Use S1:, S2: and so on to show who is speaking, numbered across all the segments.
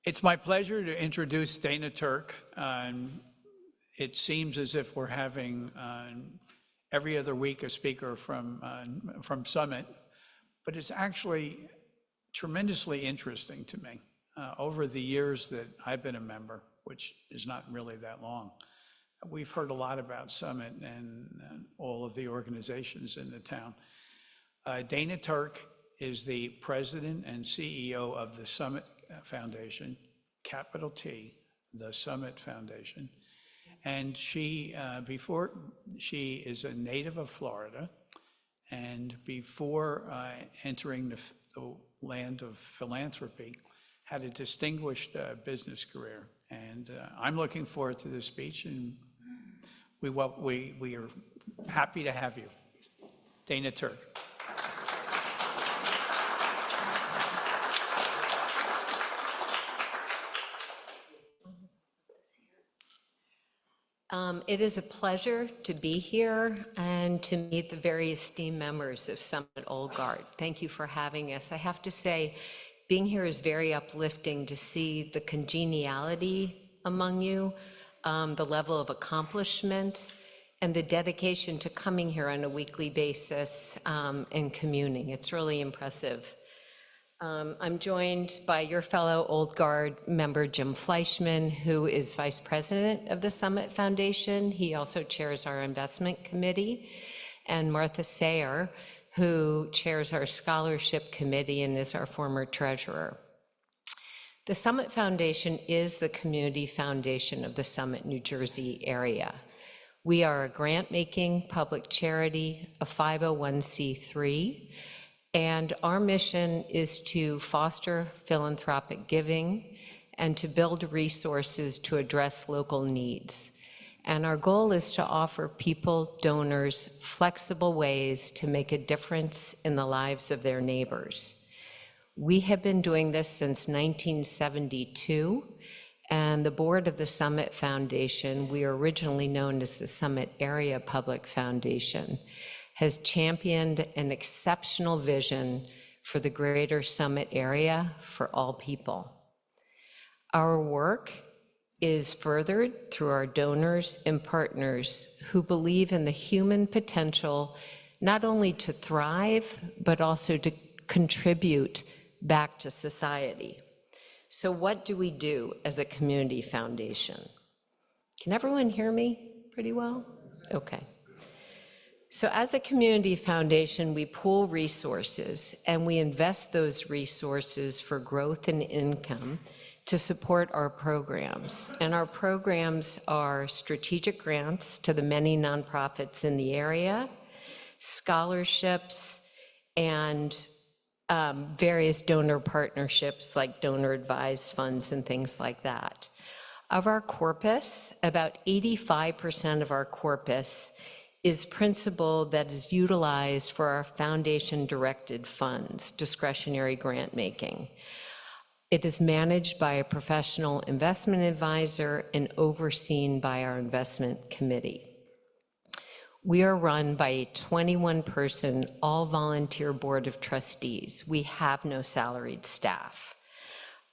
S1: It's my pleasure to introduce Dana Turk. It seems as if we're having every other week a speaker from Summit, but it's actually tremendously interesting to me. Over the years that I've been a member, which is not really that long, we've heard a lot about Summit and all of the organizations in the town. Dana Turk is the president and CEO of the Summit Foundation, capital T, the Summit Foundation. And she is a native of Florida, and before entering the land of philanthropy, had a distinguished business career. And I'm looking forward to this speech, and we are happy to have you. Dana Turk.
S2: It is a pleasure to be here and to meet the very esteemed members of Summit Old Guard. Thank you for having us. I have to say, being here is very uplifting to see the congeniality among you, the level of accomplishment, and the dedication to coming here on a weekly basis and communing. It's really impressive. I'm joined by your fellow Old Guard member, Jim Fleischman, who is Vice President of the Summit Foundation. He also chairs our investment committee, and Martha Sayre, who chairs our scholarship committee and is our former treasurer. The Summit Foundation is the community foundation of the Summit, New Jersey area. We are a grant-making public charity, a 501c3, and our mission is to foster philanthropic giving and to build resources to address local needs. And our goal is to offer people, donors, flexible ways to make a difference in the lives of their neighbors. We have been doing this since 1972, and the board of the Summit Foundation, we were originally known as the Summit Area Public Foundation, has championed an exceptional vision for the greater Summit area for all people. Our work is furthered through our donors and partners who believe in the human potential not only to thrive, but also to contribute back to society. So what do we do as a community foundation? Can everyone hear me pretty well? Okay. So as a community foundation, we pool resources and we invest those resources for growth and income to support our programs. And our programs are strategic grants to the many nonprofits in the area, scholarships, and various donor partnerships like donor advised funds and things like that. Of our corpus, about 85% of our corpus is principal that is utilized for our foundation-directed funds, discretionary grant making. It is managed by a professional investment advisor and overseen by our investment committee. We are run by a 21-person, all-volunteer board of trustees. We have no salaried staff.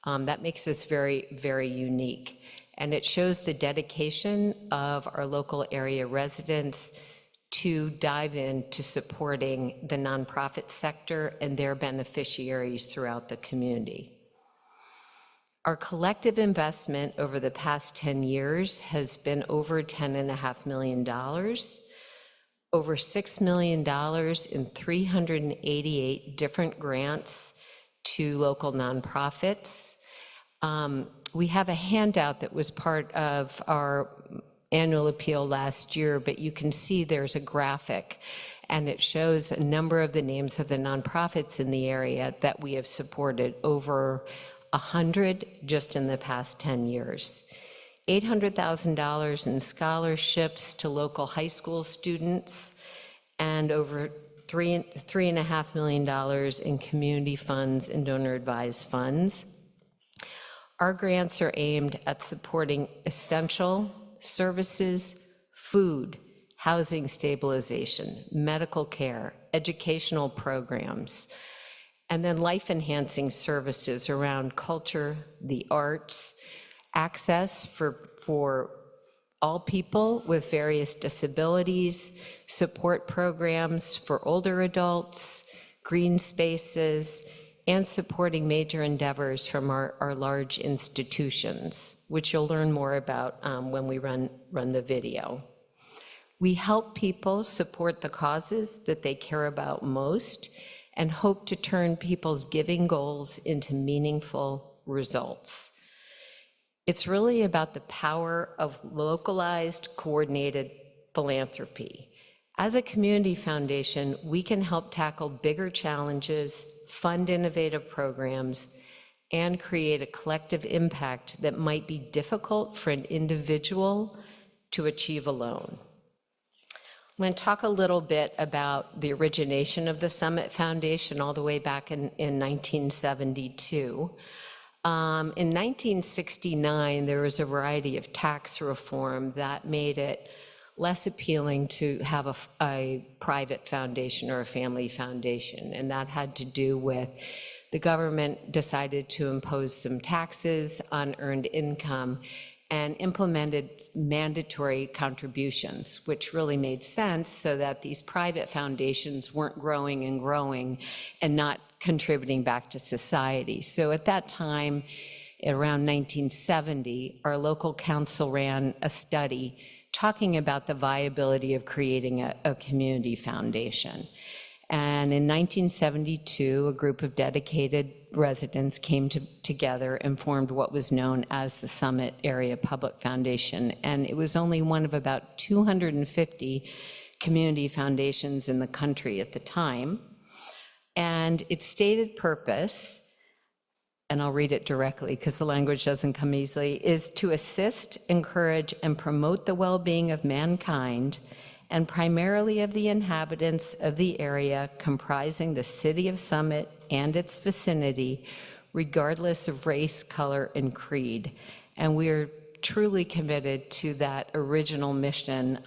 S2: That makes us very, very unique. And it shows the dedication of our local area residents to dive into supporting the nonprofit sector and their beneficiaries throughout the community. Our collective investment over the past 10 years has been over $10.5 million, over $6 million in 388 different grants to local nonprofits. We have a handout that was part of our annual appeal last year, but you can see there's a graphic and it shows a number of the names of the nonprofits in the area that we have supported, over 100 just in the past 10 years. $800,000 in scholarships to local high school students, and over $3.5 million in community funds and donor advised funds. Our grants are aimed at supporting essential services, food, housing stabilization, medical care, educational programs, And then life-enhancing services around culture, the arts, access for all people with various disabilities, support programs for older adults, green spaces, and supporting major endeavors from our large institutions, which you'll learn more about when we run the video. We help people support the causes that they care about most and hope to turn people's giving goals into meaningful results. It's really about the power of localized, coordinated philanthropy. As a community foundation, we can help tackle bigger challenges, fund innovative programs, and create a collective impact that might be difficult for an individual to achieve alone. I'm going to talk a little bit about the origination of the Summit Foundation all the way back in 1972. In 1969, there was a variety of tax reform that made it less appealing to have a private foundation or a family foundation, and that had to do with the government decided to impose some taxes on earned income and implemented mandatory contributions, which really made sense so that these private foundations weren't growing and not contributing back to society. So at that time, around 1970, our local council ran a study talking about the viability of creating a community foundation. And in 1972, a group of dedicated residents came together and formed what was known as the Summit Area Public Foundation. And it was only one of about 250 community foundations in the country at the time. And its stated purpose, and I'll read it directly because the language doesn't come easily, is to assist, encourage, and promote the well-being of mankind, and primarily of the inhabitants of the area comprising the city of Summit and its vicinity, regardless of race, color, and creed. And we are truly committed to that original mission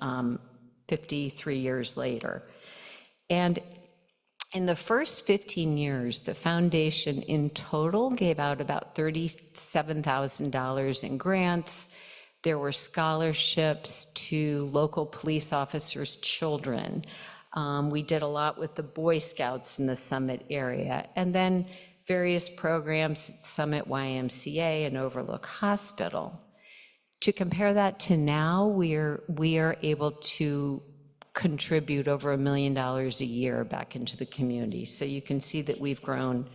S2: 53 years later. And in the first 15 years, the foundation in total gave out about $37,000 in grants. There were scholarships to local police officers' children. We did a lot with the Boy Scouts in the Summit area, and then various programs at Summit YMCA and Overlook Hospital. To compare that to now, we are able to contribute over $1 million a year back into the community. So you can see that we've grown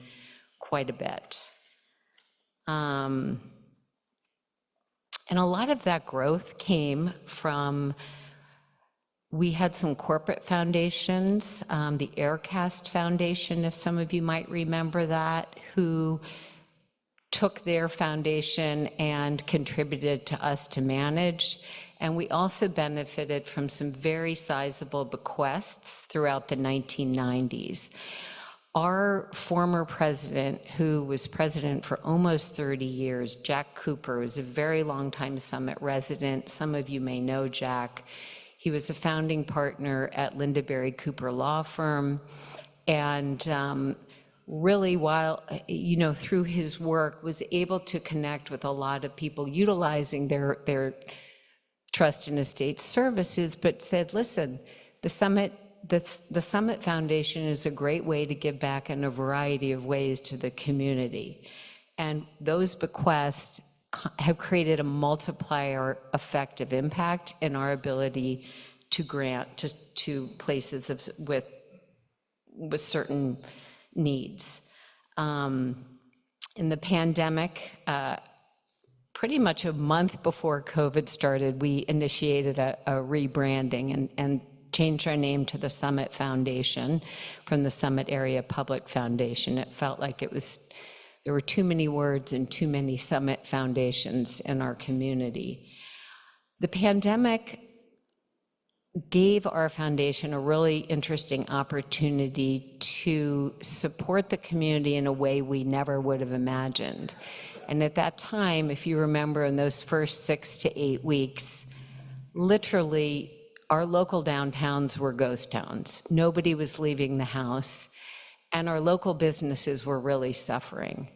S2: quite a bit. And a lot of that growth came from, we had some corporate foundations, the Aircast Foundation, if some of you might remember that, who took their foundation and contributed to us to manage. And we also benefited from some very sizable bequests throughout the 1990s. Our former president, who was president for almost 30 years, Jack Cooper, was a very long-time Summit resident. Some of you may know Jack. He was a founding partner at Linda Berry Cooper Law Firm. And really, while, through his work, was able to connect with a lot of people utilizing their trust and estate services, but said, listen, the Summit Foundation is a great way to give back in a variety of ways to the community. And those bequests have created a multiplier effect of impact in our ability to grant to places with certain needs. In the pandemic, pretty much a month before COVID started, we initiated a rebranding and changed our name to the Summit Foundation from the Summit Area Public Foundation. It felt like there were too many words and too many Summit Foundations in our community. The pandemic gave our foundation a really interesting opportunity to support the community in a way we never would have imagined. And at that time, if you remember, in those first 6 to 8 weeks, literally our local downtowns were ghost towns. Nobody was leaving the house. and our local businesses were really suffering.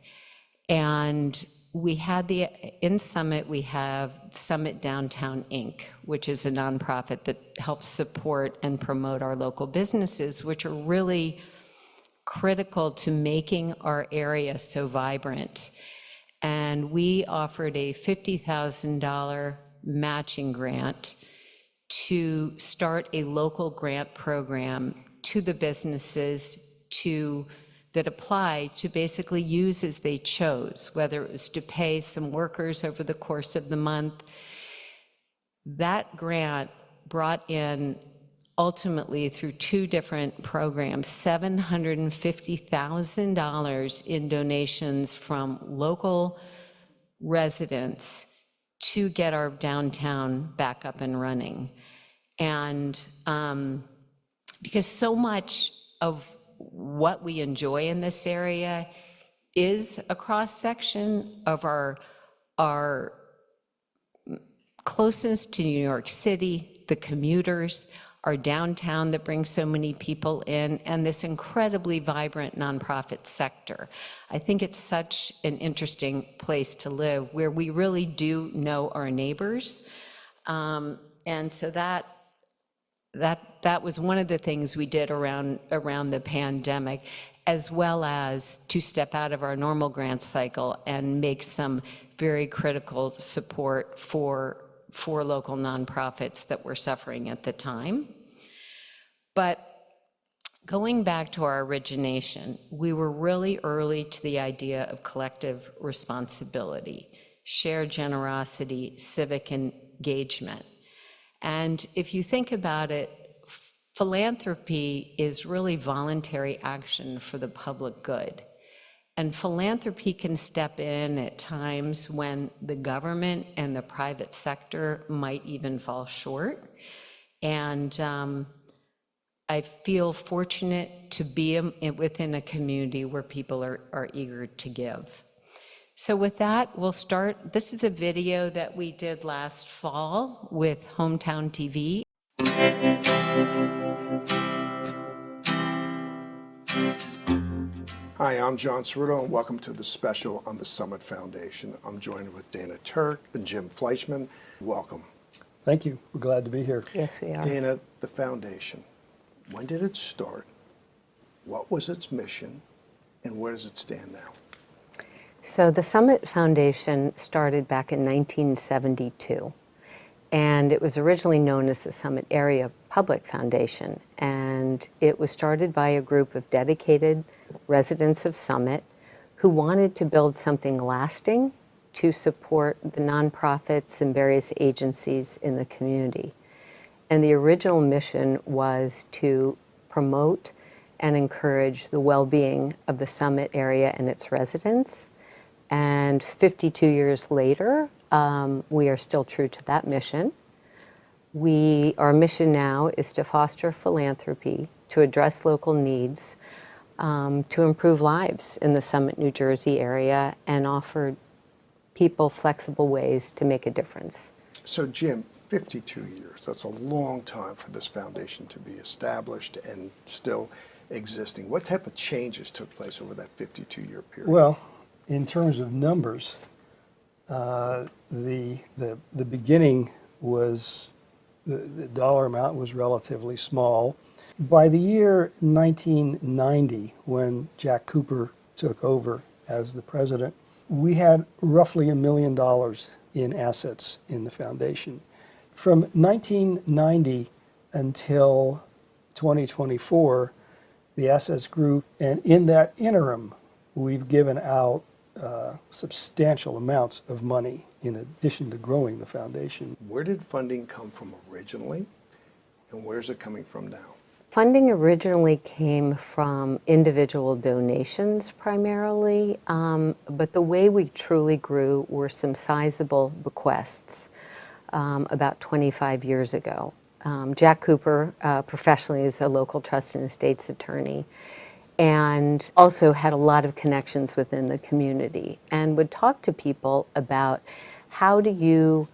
S2: And we had in Summit, we have Summit Downtown Inc., which is a nonprofit that helps support and promote our local businesses, which are really critical to making our area so vibrant. And we offered a $50,000 matching grant to start a local grant program to the businesses that apply to basically use as they chose, whether it was to pay some workers over the course of the month. That grant brought in, ultimately through 2 different programs, $750,000 in donations from local residents to get our downtown back up and running. And because so much of what we enjoy in this area is a cross-section of our closeness to New York City, the commuters, our downtown that brings so many people in, and this incredibly vibrant nonprofit sector. I think it's such an interesting place to live where we really do know our neighbors. And so that was one of the things we did around the pandemic, as well as to step out of our normal grant cycle and make some very critical support for local nonprofits that were suffering at the time. But going back to our origination, we were really early to the idea of collective responsibility, shared generosity, civic engagement. And if you think about it, philanthropy is really voluntary action for the public good. And philanthropy can step in at times when the government and the private sector might even fall short. And I feel fortunate to be within a community where people are eager to give. So with that, we'll start. This is a video that we did last fall with Hometown TV.
S3: Hi, I'm John Cerruto, and welcome to the special on the Summit Foundation. I'm joined with Dana Turk and Jim Fleischman. Welcome.
S4: Thank you. We're glad to be here.
S2: Yes, we are.
S3: Dana, the foundation, when did it start? What was its mission? And where does it stand now?
S5: So the Summit Foundation started back in 1972, and it was originally known as the Summit Area Public Foundation, and it was started by a group of dedicated residents of Summit who wanted to build something lasting to support the nonprofits and various agencies in the community. And the original mission was to promote and encourage the well-being of the Summit area and its residents. And 52 years later, we are still true to that mission. Our mission now is to foster philanthropy, to address local needs, to improve lives in the Summit, New Jersey area, and offer people flexible ways to make a difference.
S3: So Jim, 52 years, that's a long time for this foundation to be established and still existing. What type of changes took place over that 52-year period?
S4: Well, in terms of numbers, the beginning was, the dollar amount was relatively small. By the year 1990, when Jack Cooper took over as the president, we had roughly $1 million in assets in the foundation. From 1990 until 2024, the assets grew, and in that interim, we've given out substantial amounts of money in addition to growing the foundation.
S3: Where did funding come from originally, and where's it coming from now?
S5: Funding originally came from individual donations primarily, but the way we truly grew were some sizable bequests about 25 years ago. Jack Cooper professionally is a local trust and estates attorney, and also had a lot of connections within the community, and would talk to people about how do you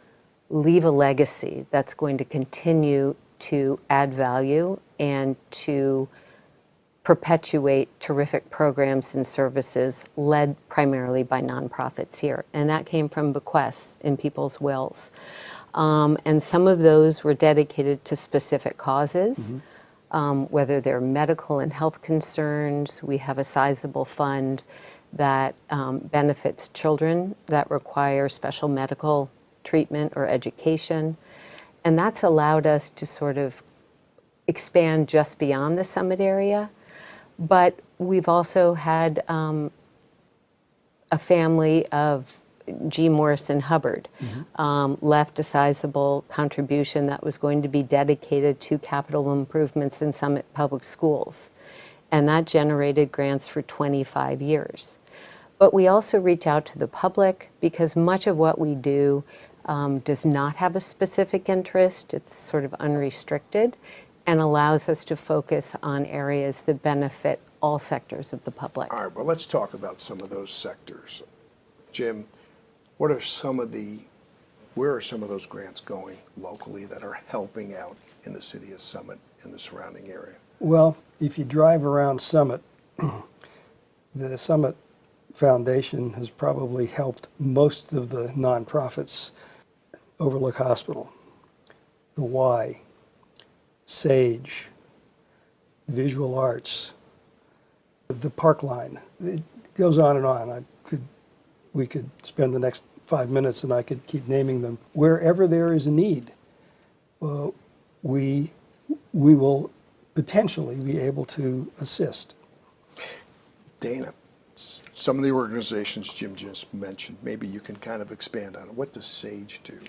S5: leave a legacy that's going to continue to add value and to perpetuate terrific programs and services led primarily by nonprofits here. And that came from bequests in people's wills. And some of those were dedicated to specific causes, whether they're medical and health concerns. We have a sizable fund that benefits children that require special medical treatment or education. And that's allowed us to sort of expand just beyond the Summit area. But we've also had a family of G. Morrison Hubbard left a sizable contribution that was going to be dedicated to capital improvements in Summit Public Schools. And that generated grants for 25 years. But we also reach out to the public because much of what we do does not have a specific interest. It's sort of unrestricted and allows us to focus on areas that benefit all sectors of the public.
S3: All right, well, let's talk about some of those sectors. Jim, where are some of those grants going locally that are helping out in the city of Summit and the surrounding area?
S4: Well, if you drive around Summit, the Summit Foundation has probably helped most of the nonprofits. Overlook Hospital, the Y, SAGE, the Visual Arts, the Park Line. It goes on and on. We could spend the next 5 minutes and I could keep naming them. Wherever there is a need, we will potentially be able to assist.
S3: Dana, some of the organizations Jim just mentioned, maybe you can kind of expand on it. What does SAGE do?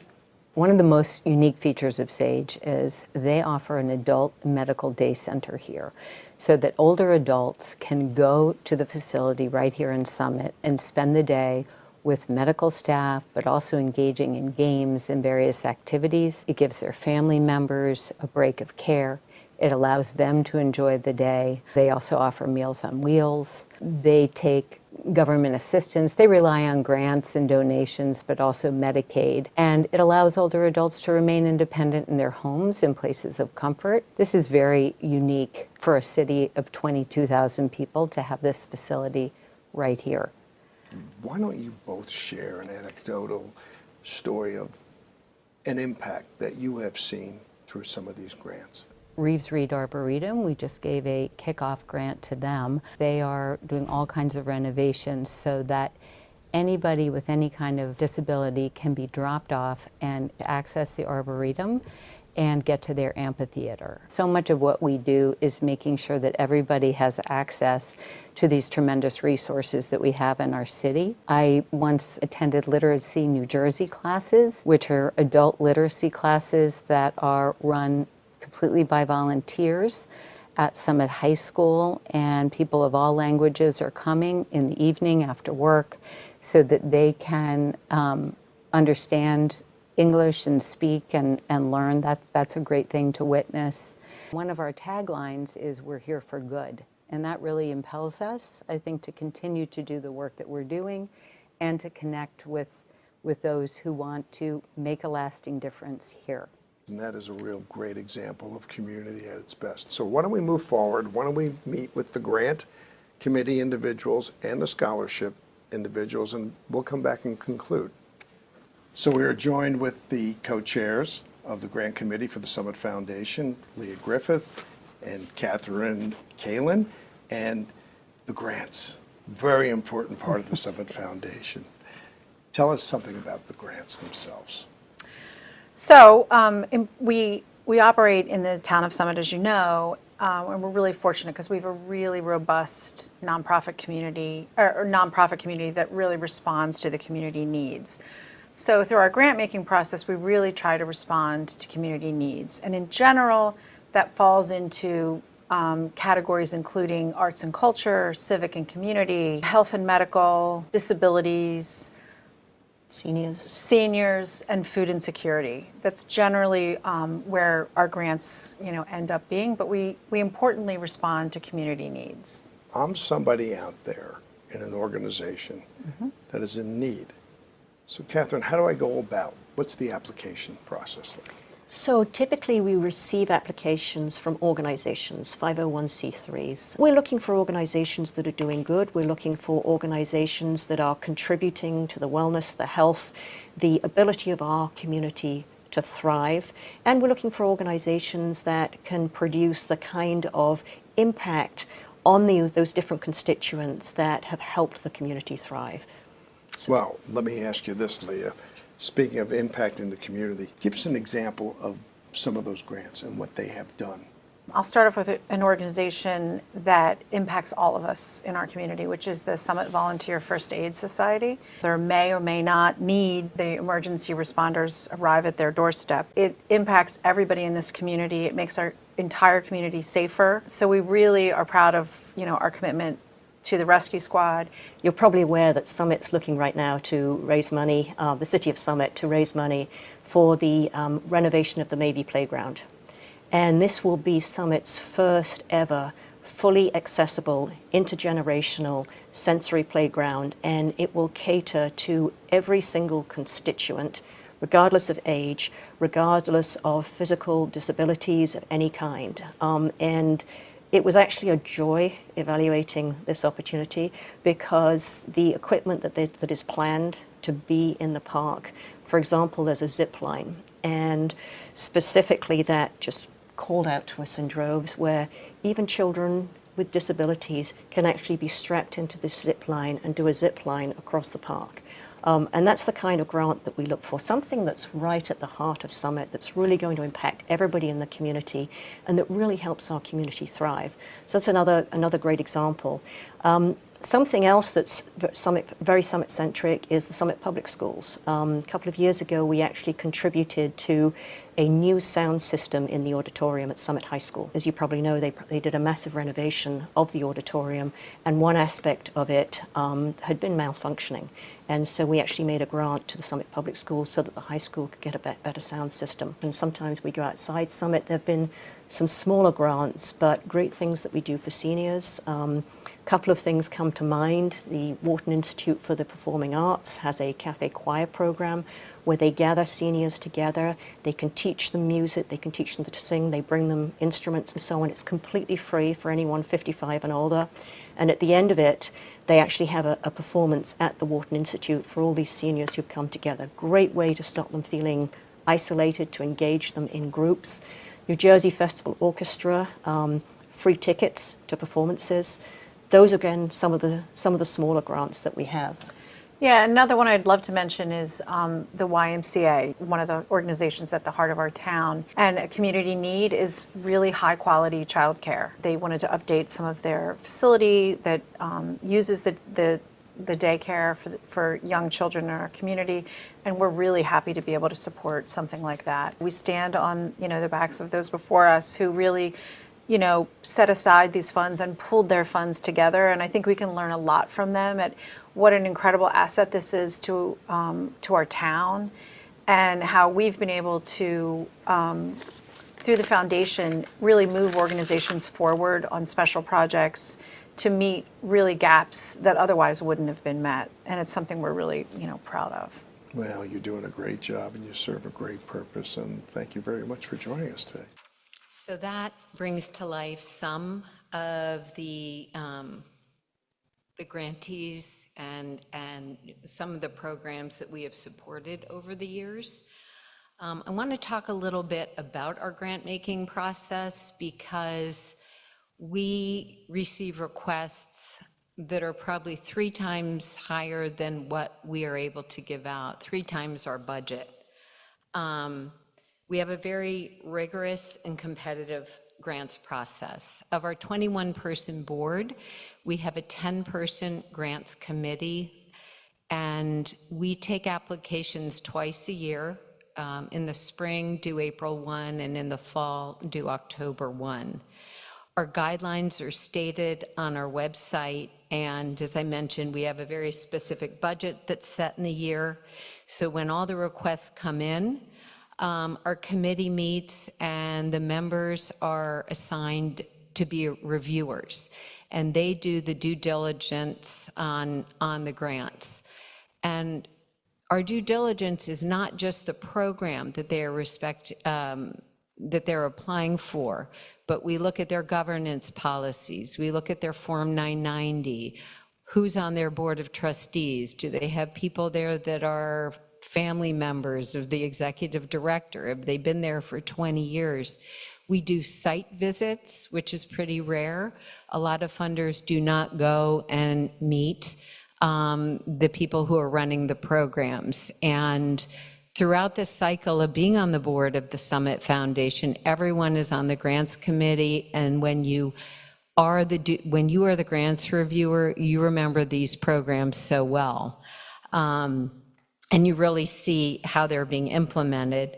S5: One of the most unique features of SAGE is they offer an adult medical day center here so that older adults can go to the facility right here in Summit and spend the day with medical staff, but also engaging in games and various activities. It gives their family members a break of care. It allows them to enjoy the day. They also offer Meals on Wheels. They take government assistance. They rely on grants and donations, but also Medicaid. And it allows older adults to remain independent in their homes in places of comfort. This is very unique for a city of 22,000 people to have this facility right here.
S3: Why don't you both share an anecdotal story of an impact that you have seen through some of these grants?
S5: Reeves Reed Arboretum, we just gave a kickoff grant to them. They are doing all kinds of renovations so that anybody with any kind of disability can be dropped off and access the Arboretum and get to their amphitheater. So much of what we do is making sure that everybody has access to these tremendous resources that we have in our city. I once attended Literacy New Jersey classes, which are adult literacy classes that are run completely by volunteers at Summit High School, and people of all languages are coming in the evening after work so that they can understand English and speak and learn. That's a great thing to witness. One of our taglines is "We're here for good," and that really impels us, I think, to continue to do the work that we're doing and to connect with those who want to make a lasting difference here.
S3: And that is a real great example of community at its best. So why don't we move forward? Why don't we meet with the grant committee individuals and the scholarship individuals, and we'll come back and conclude. So we are joined with the co-chairs of the grant committee for the Summit Foundation, Leah Griffith and Catherine Kalin, and the grants, very important part of the Summit Foundation. Tell us something about the grants themselves.
S6: So we operate in the town of Summit, as you know, and we're really fortunate because we have a really robust nonprofit community, or nonprofit community that really responds to the community needs. So through our grant making process, we really try to respond to community needs. And in general, that falls into categories including arts and culture, civic and community, health and medical, disabilities, seniors, and food insecurity. That's generally where our grants, end up being, but we importantly respond to community needs.
S3: I'm somebody out there in an organization that is in need. So Catherine, how do I go about? What's the application process like?
S7: So typically we receive applications from organizations, 501c3s. We're looking for organizations that are doing good. We're looking for organizations that are contributing to the wellness, the health, the ability of our community to thrive. And we're looking for organizations that can produce the kind of impact on those different constituents that have helped the community thrive.
S3: Well, let me ask you this, Leah. Speaking of impacting the community, give us an example of some of those grants and what they have done.
S6: I'll start off with an organization that impacts all of us in our community, which is the Summit Volunteer First Aid Society. There may or may not need the emergency responders arrive at their doorstep. It impacts everybody in this community. It makes our entire community safer. So we really are proud of, our commitment to the rescue squad.
S7: You're probably aware that Summit's looking right now to raise money, the City of Summit, to raise money for the renovation of the Maybe Playground. And this will be Summit's first ever fully accessible, intergenerational sensory playground, and it will cater to every single constituent, regardless of age, regardless of physical disabilities of any kind. And it was actually a joy evaluating this opportunity because the equipment that is planned to be in the park, for example, there's a zip line, and specifically that just called out to us in droves where even children with disabilities can actually be strapped into this zip line and do a zip line across the park. And that's the kind of grant that we look for, something that's right at the heart of Summit, that's really going to impact everybody in the community and that really helps our community thrive. So that's another great example. Something else that's very Summit-centric is the Summit Public Schools. A couple of years ago, we actually contributed to a new sound system in the auditorium at Summit High School. As you probably know, they did a massive renovation of the auditorium, and one aspect of it had been malfunctioning. And so we actually made a grant to the Summit Public Schools so that the high school could get a better sound system. And sometimes we go outside Summit. There have been some smaller grants, but great things that we do for seniors. A couple of things come to mind. The Wharton Institute for the Performing Arts has a cafe choir program where they gather seniors together. They can teach them music, they can teach them to sing, they bring them instruments and so on. It's completely free for anyone 55 and older. And at the end of it, they actually have a performance at the Wharton Institute for all these seniors who've come together. Great way to stop them feeling isolated, to engage them in groups. New Jersey Festival Orchestra, free tickets to performances. Those, again, some of the smaller grants that we have.
S6: Yeah, another one I'd love to mention is the YMCA, one of the organizations at the heart of our town. And a community need is really high quality childcare. They wanted to update some of their facility that uses the daycare for young children in our community, and we're really happy to be able to support something like that. We stand on the backs of those before us who really set aside these funds and pulled their funds together, and I think we can learn a lot from them at what an incredible asset this is to our town, and how we've been able to through the foundation really move organizations forward on special projects to meet really gaps that otherwise wouldn't have been met, and it's something we're really proud of.
S3: Well, you're doing a great job and you serve a great purpose, and thank you very much for joining us today.
S2: So that brings to life some of the grantees and some of the programs that we have supported over the years. I want to talk a little bit about our grant-making process because we receive requests that are probably 3 times higher than what we are able to give out, 3 times our budget. We have a very rigorous and competitive grants process. Of our 21-person board, we have a 10-person grants committee, and we take applications twice a year. In the spring, due April 1, and in the fall, due October 1. Our guidelines are stated on our website, and as I mentioned, we have a very specific budget that's set in the year. So when all the requests come in, our committee meets and the members are assigned to be reviewers, and they do the due diligence on the grants. And our due diligence is not just the program that they are that they're applying for, but we look at their governance policies, we look at their Form 990, who's on their board of trustees, do they have people there that are family members of the executive director, have they been there for 20 years? We do site visits, which is pretty rare. A lot of funders do not go and meet the people who are running the programs. And throughout this cycle of being on the board of the Summit Foundation, everyone is on the grants committee, and when you are the grants reviewer, you remember these programs so well. And you really see how they're being implemented.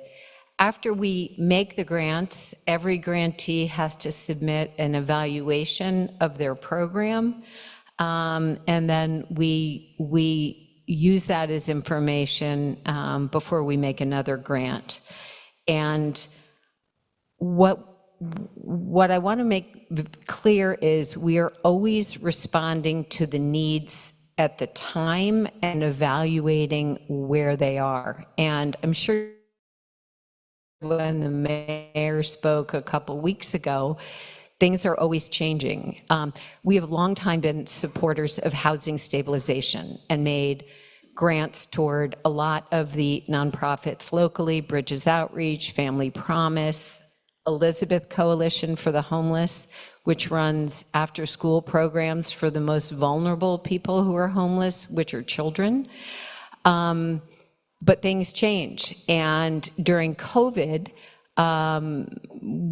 S2: After we make the grants, every grantee has to submit an evaluation of their program, and then we use that as information before we make another grant. And what I want to make clear is we are always responding to the needs at the time and evaluating where they are. And I'm sure when the mayor spoke a couple weeks ago, things are always changing. We have long time been supporters of housing stabilization and made grants toward a lot of the nonprofits locally, Bridges Outreach, Family Promise, Elizabeth Coalition for the Homeless, which runs after-school programs for the most vulnerable people who are homeless, which are children. But things change. And during COVID,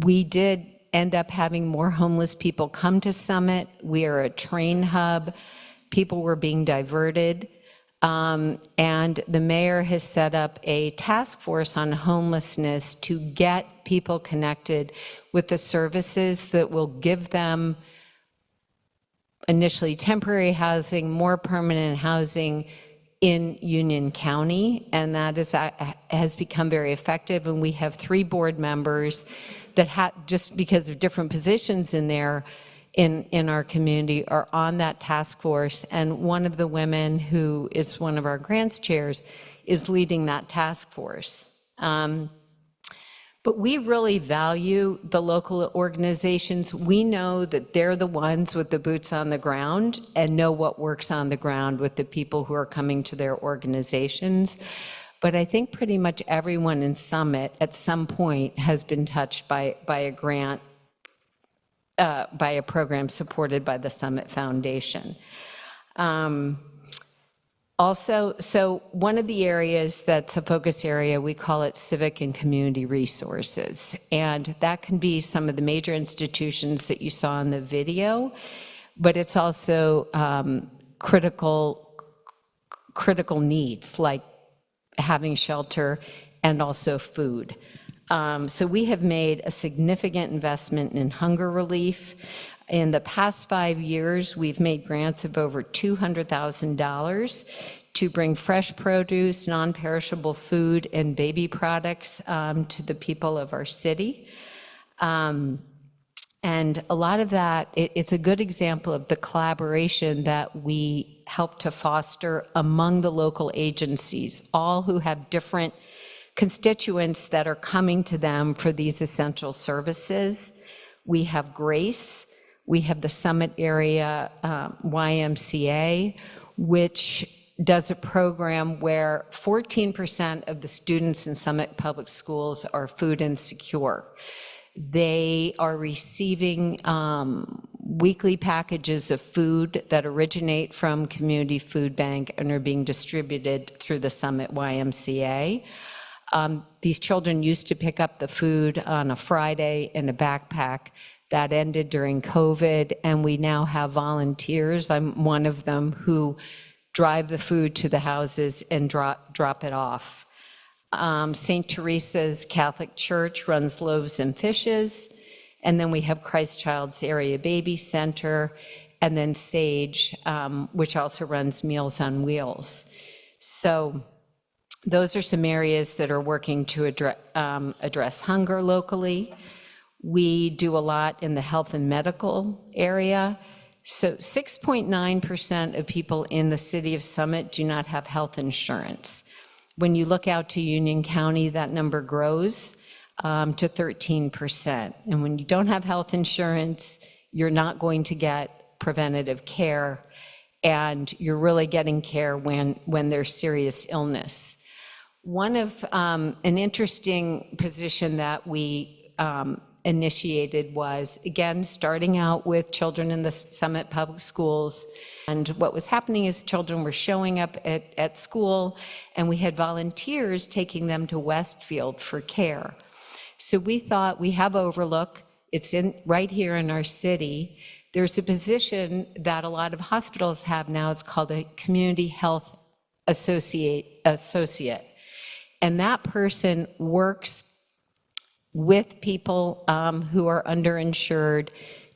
S2: we did end up having more homeless people come to Summit. We are a train hub. People were being diverted. And the mayor has set up a task force on homelessness to get people connected with the services that will give them initially temporary housing, more permanent housing in Union County, and that has become very effective. And we have 3 board members that just because of different positions in there in our community are on that task force. And one of the women who is one of our grants chairs is leading that task force. But we really value the local organizations. We know that they're the ones with the boots on the ground and know what works on the ground with the people who are coming to their organizations. But I think pretty much everyone in Summit at some point has been touched by a grant, by a program supported by the Summit Foundation. Also, so one of the areas that's a focus area, we call it civic and community resources. And that can be some of the major institutions that you saw in the video, but it's also critical needs like having shelter and also food. So we have made a significant investment in hunger relief. In the past 5 years, we've made grants of over $200,000 to bring fresh produce, non-perishable food, and baby products to the people of our city. And a lot of that, it's a good example of the collaboration that we help to foster among the local agencies, all who have different constituents that are coming to them for these essential services. We have GRACE. We have the Summit Area YMCA, which does a program where 14% of the students in Summit Public Schools are food insecure. They are receiving weekly packages of food that originate from Community Food Bank and are being distributed through the Summit YMCA. These children used to pick up the food on a Friday in a backpack. That ended during COVID, and we now have volunteers. I'm one of them who drive the food to the houses and drop it off. St. Teresa's Catholic Church runs Loaves and Fishes, and then we have Christ Child's Area Baby Center, and then SAGE, which also runs Meals on Wheels. So those are some areas that are working to address hunger locally. We do a lot in the health and medical area. So 6.9% of people in the city of Summit do not have health insurance. When you look out to Union County, that number grows to 13%. And when you don't have health insurance, you're not going to get preventative care, and you're really getting care when there's serious illness. One of an interesting position that we initiated was, again, starting out with children in the Summit Public Schools. And what was happening is children were showing up at school, and we had volunteers taking them to Westfield for care. So we thought, we have Overlook, it's right here in our city. There's a position that a lot of hospitals have now, it's called a community health associate. And that person works with people who are underinsured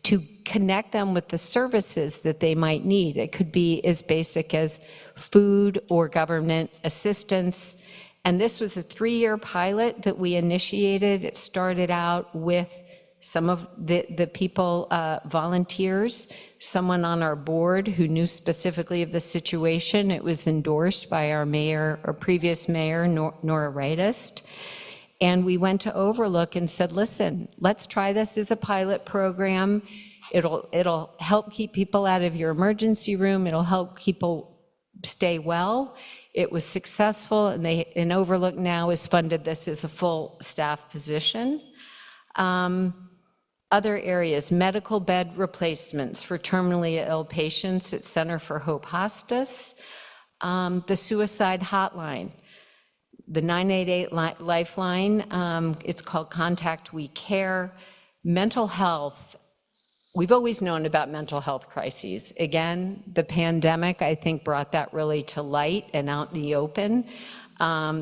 S2: to connect them with the services that they might need. It could be as basic as food or government assistance. And this was a 3-year pilot that we initiated. It started out with some of the people, volunteers, someone on our board who knew specifically of the situation. It was endorsed by our mayor, or previous mayor, Nora Writest. And we went to Overlook and said, listen, let's try this as a pilot program. It'll help keep people out of your emergency room. It'll help people stay well. It was successful, and Overlook now has funded this as a full staff position. Other areas, medical bed replacements for terminally ill patients at Center for Hope Hospice, the suicide hotline, the 988 lifeline, it's called Contact We Care. Mental health, we've always known about mental health crises. Again, the pandemic, I think, brought that really to light and out in the open.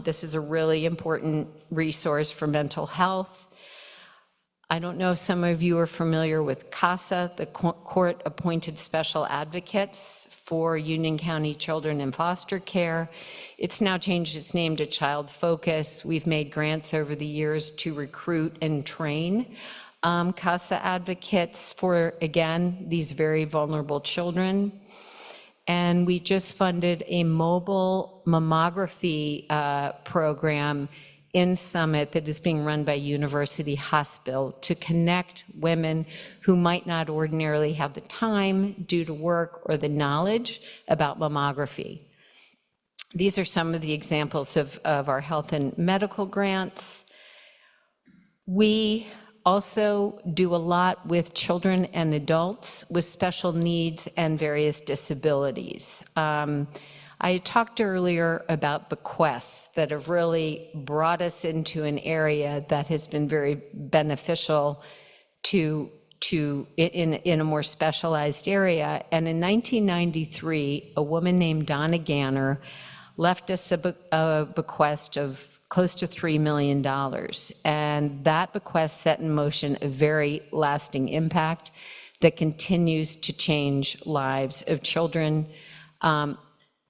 S2: This is a really important resource for mental health. I don't know if some of you are familiar with CASA, the court-appointed special advocates for Union County children in foster care. It's now changed its name to Child Focus. We've made grants over the years to recruit and train CASA advocates for, again, these very vulnerable children. And we just funded a mobile mammography program in Summit that is being run by University Hospital to connect women who might not ordinarily have the time due to work or the knowledge about mammography. These are some of the examples of our health and medical grants. We also do a lot with children and adults with special needs and various disabilities. I talked earlier about bequests that have really brought us into an area that has been very beneficial in a more specialized area. And in 1993, a woman named Donna Ganner left us a bequest of close to $3 million. And that bequest set in motion a very lasting impact that continues to change lives of children.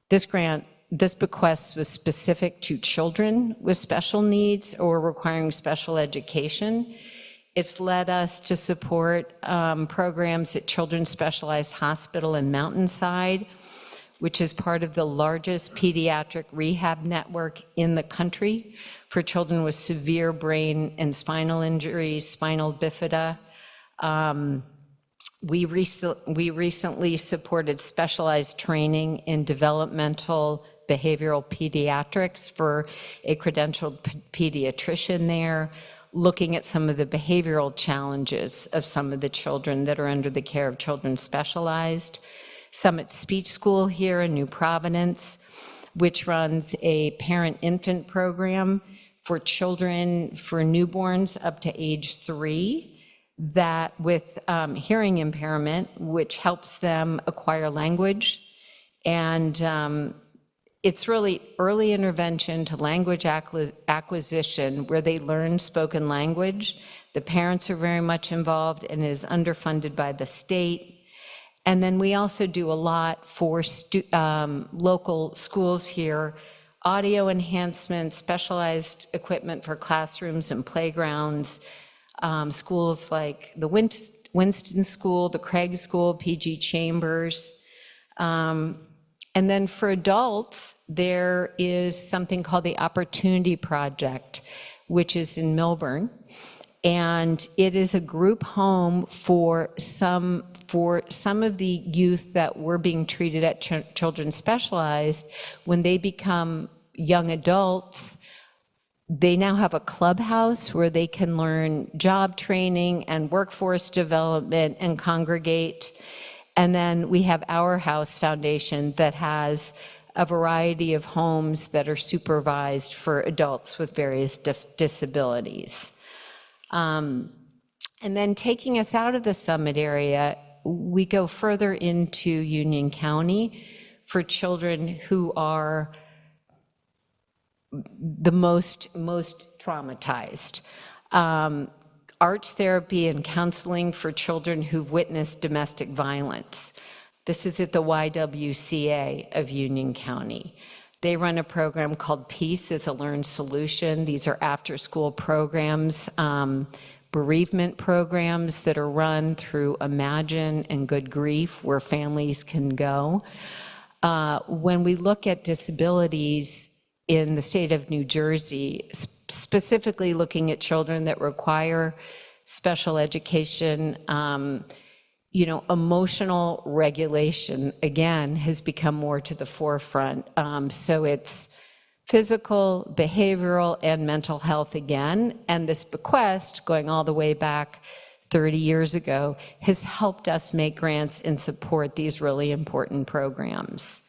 S2: This bequest was specific to children with special needs or requiring special education. It's led us to support programs at Children's Specialized Hospital in Mountainside, which is part of the largest pediatric rehab network in the country for children with severe brain and spinal injuries, spinal bifida. We recently supported specialized training in developmental behavioral pediatrics for a credentialed pediatrician there, looking at some of the behavioral challenges of some of the children that are under the care of Children's Specialized. Summit Speech School here in New Providence, which runs a parent-infant program for children, for newborns up to age 3, that with hearing impairment, which helps them acquire language. And it's really early intervention to language acquisition where they learn spoken language. The parents are very much involved, and it is underfunded by the state. And then we also do a lot for local schools here, audio enhancement, specialized equipment for classrooms and playgrounds, schools like the Winston School, the Craig School, PG Chambers. And then for adults, there is something called the Opportunity Project, which is in Millburn. And it is a group home for some of the youth that were being treated at Children's Specialized. When they become young adults, they now have a clubhouse where they can learn job training and workforce development and congregate. And then we have Our House Foundation that has a variety of homes that are supervised for adults with various disabilities. And then taking us out of the Summit area, we go further into Union County for children who are the most traumatized. Arts therapy and counseling for children who've witnessed domestic violence. This is at the YWCA of Union County. They run a program called Peace as a Learned Solution. These are after-school programs, bereavement programs that are run through Imagine and Good Grief, where families can go. When we look at disabilities in the state of New Jersey, specifically looking at children that require special education, emotional regulation, again, has become more to the forefront. So it's physical, behavioral, and mental health again. And this bequest, going all the way back 30 years ago, has helped us make grants and support these really important programs.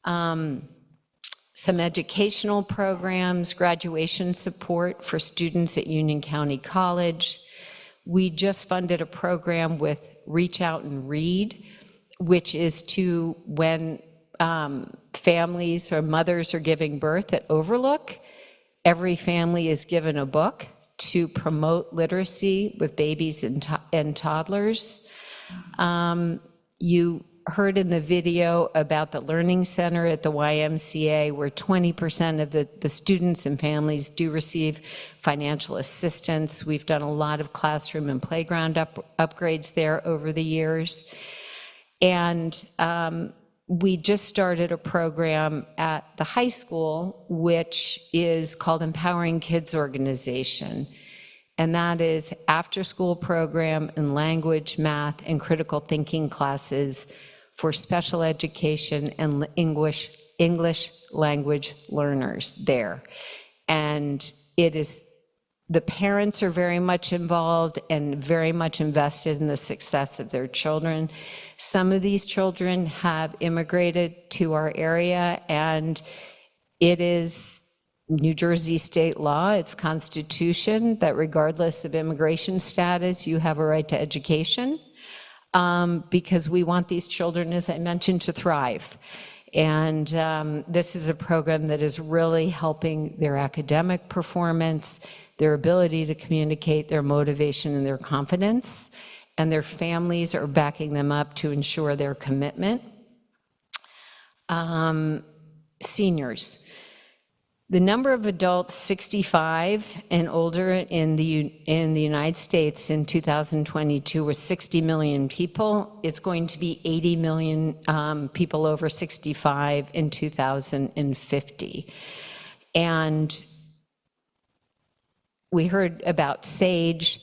S2: Some educational programs, graduation support for students at Union County College. We just funded a program with Reach Out and Read, which is to when families or mothers are giving birth at Overlook, every family is given a book to promote literacy with babies and toddlers. You heard in the video about the Learning Center at the YMCA, where 20% of the students and families do receive financial assistance. We've done a lot of classroom and playground upgrades there over the years. And we just started a program at the high school, which is called Empowering Kids Organization. And that is after-school program in language, math, and critical thinking classes for special education and English language learners there. And the parents are very much involved and very much invested in the success of their children. Some of these children have immigrated to our area, and it is New Jersey state law, its constitution, that regardless of immigration status, you have a right to education. Because we want these children, as I mentioned, to thrive. And this is a program that is really helping their academic performance, their ability to communicate, their motivation, and their confidence. And their families are backing them up to ensure their commitment. Seniors. The number of adults 65 and older in the United States in 2022 was 60 million people. It's going to be 80 million people over 65 in 2050. And we heard about SAGE.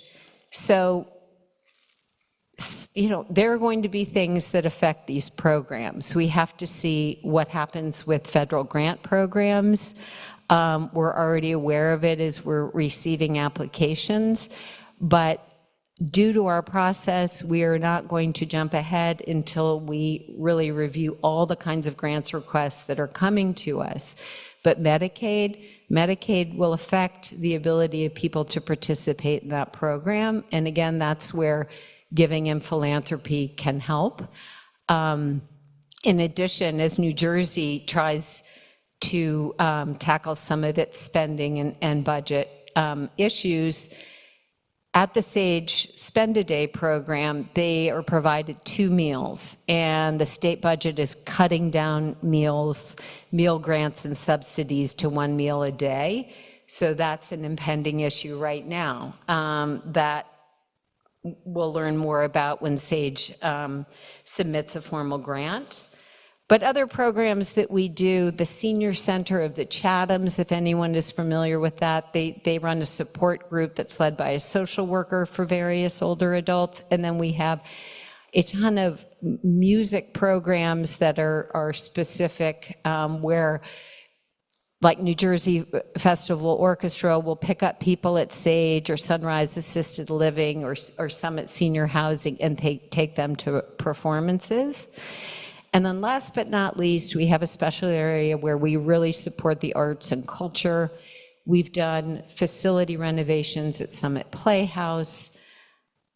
S2: So, there are going to be things that affect these programs. We have to see what happens with federal grant programs. We're already aware of it as we're receiving applications, but due to our process, we are not going to jump ahead until we really review all the kinds of grants requests that are coming to us. But Medicaid will affect the ability of people to participate in that program. And again, that's where giving and philanthropy can help. In addition, as New Jersey tries to tackle some of its spending and budget issues, at the SAGE Spend a Day program, they are provided 2 meals, and the state budget is cutting down meal grants and subsidies to 1 meal a day. So that's an impending issue right now that we'll learn more about when SAGE submits a formal grant. But other programs that we do, the Senior Center of the Chathams, if anyone is familiar with that, they run a support group that's led by a social worker for various older adults. And then we have a ton of music programs that are specific, where like New Jersey Festival Orchestra will pick up people at Sage or Sunrise Assisted Living or Summit Senior Housing and take them to performances. And then last but not least, we have a special area where we really support the arts and culture. We've done facility renovations at Summit Playhouse,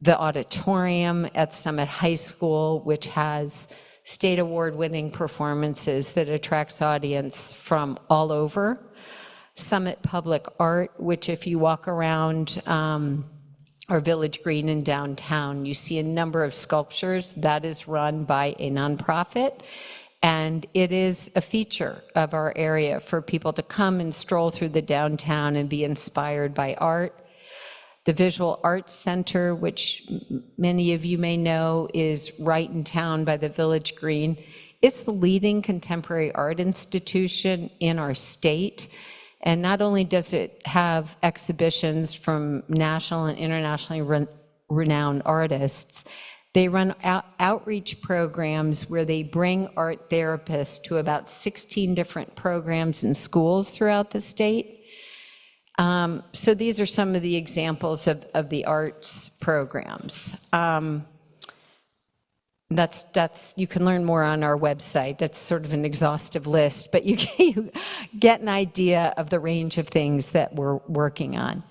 S2: the auditorium at Summit High School, which has state award-winning performances that attracts audience from all over. Summit Public Art, which if you walk around our Village Green in downtown, you see a number of sculptures. That is run by a nonprofit, and it is a feature of our area for people to come and stroll through the downtown and be inspired by art. The Visual Arts Center, which many of you may know, is right in town by the Village Green. It's the leading contemporary art institution in our state. And not only does it have exhibitions from national and internationally renowned artists, they run outreach programs where they bring art therapists to about 16 different programs in schools throughout the state. So these are some of the examples of the arts programs. You can learn more on our website. That's sort of an exhaustive list, but you get an idea of the range of things that we're working on.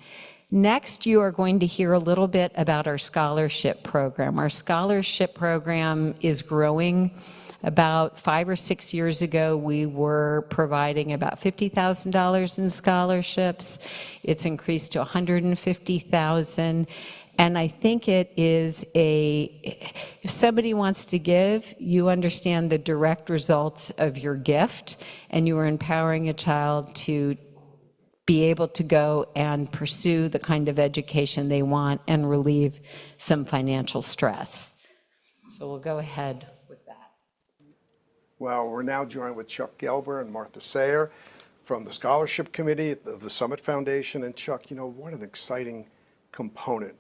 S2: Next, you are going to hear a little bit about our scholarship program. Our scholarship program is growing. About 5 or 6 years ago, we were providing about $50,000 in scholarships. It's increased to $150,000. And I think it is if somebody wants to give, you understand the direct results of your gift, and you are empowering a child to be able to go and pursue the kind of education they want and relieve some financial stress. So we'll go ahead with that.
S3: Well, we're now joined with Chuck Gelber and Martha Sayre from the Scholarship Committee of the Summit Foundation. And Chuck, what an exciting component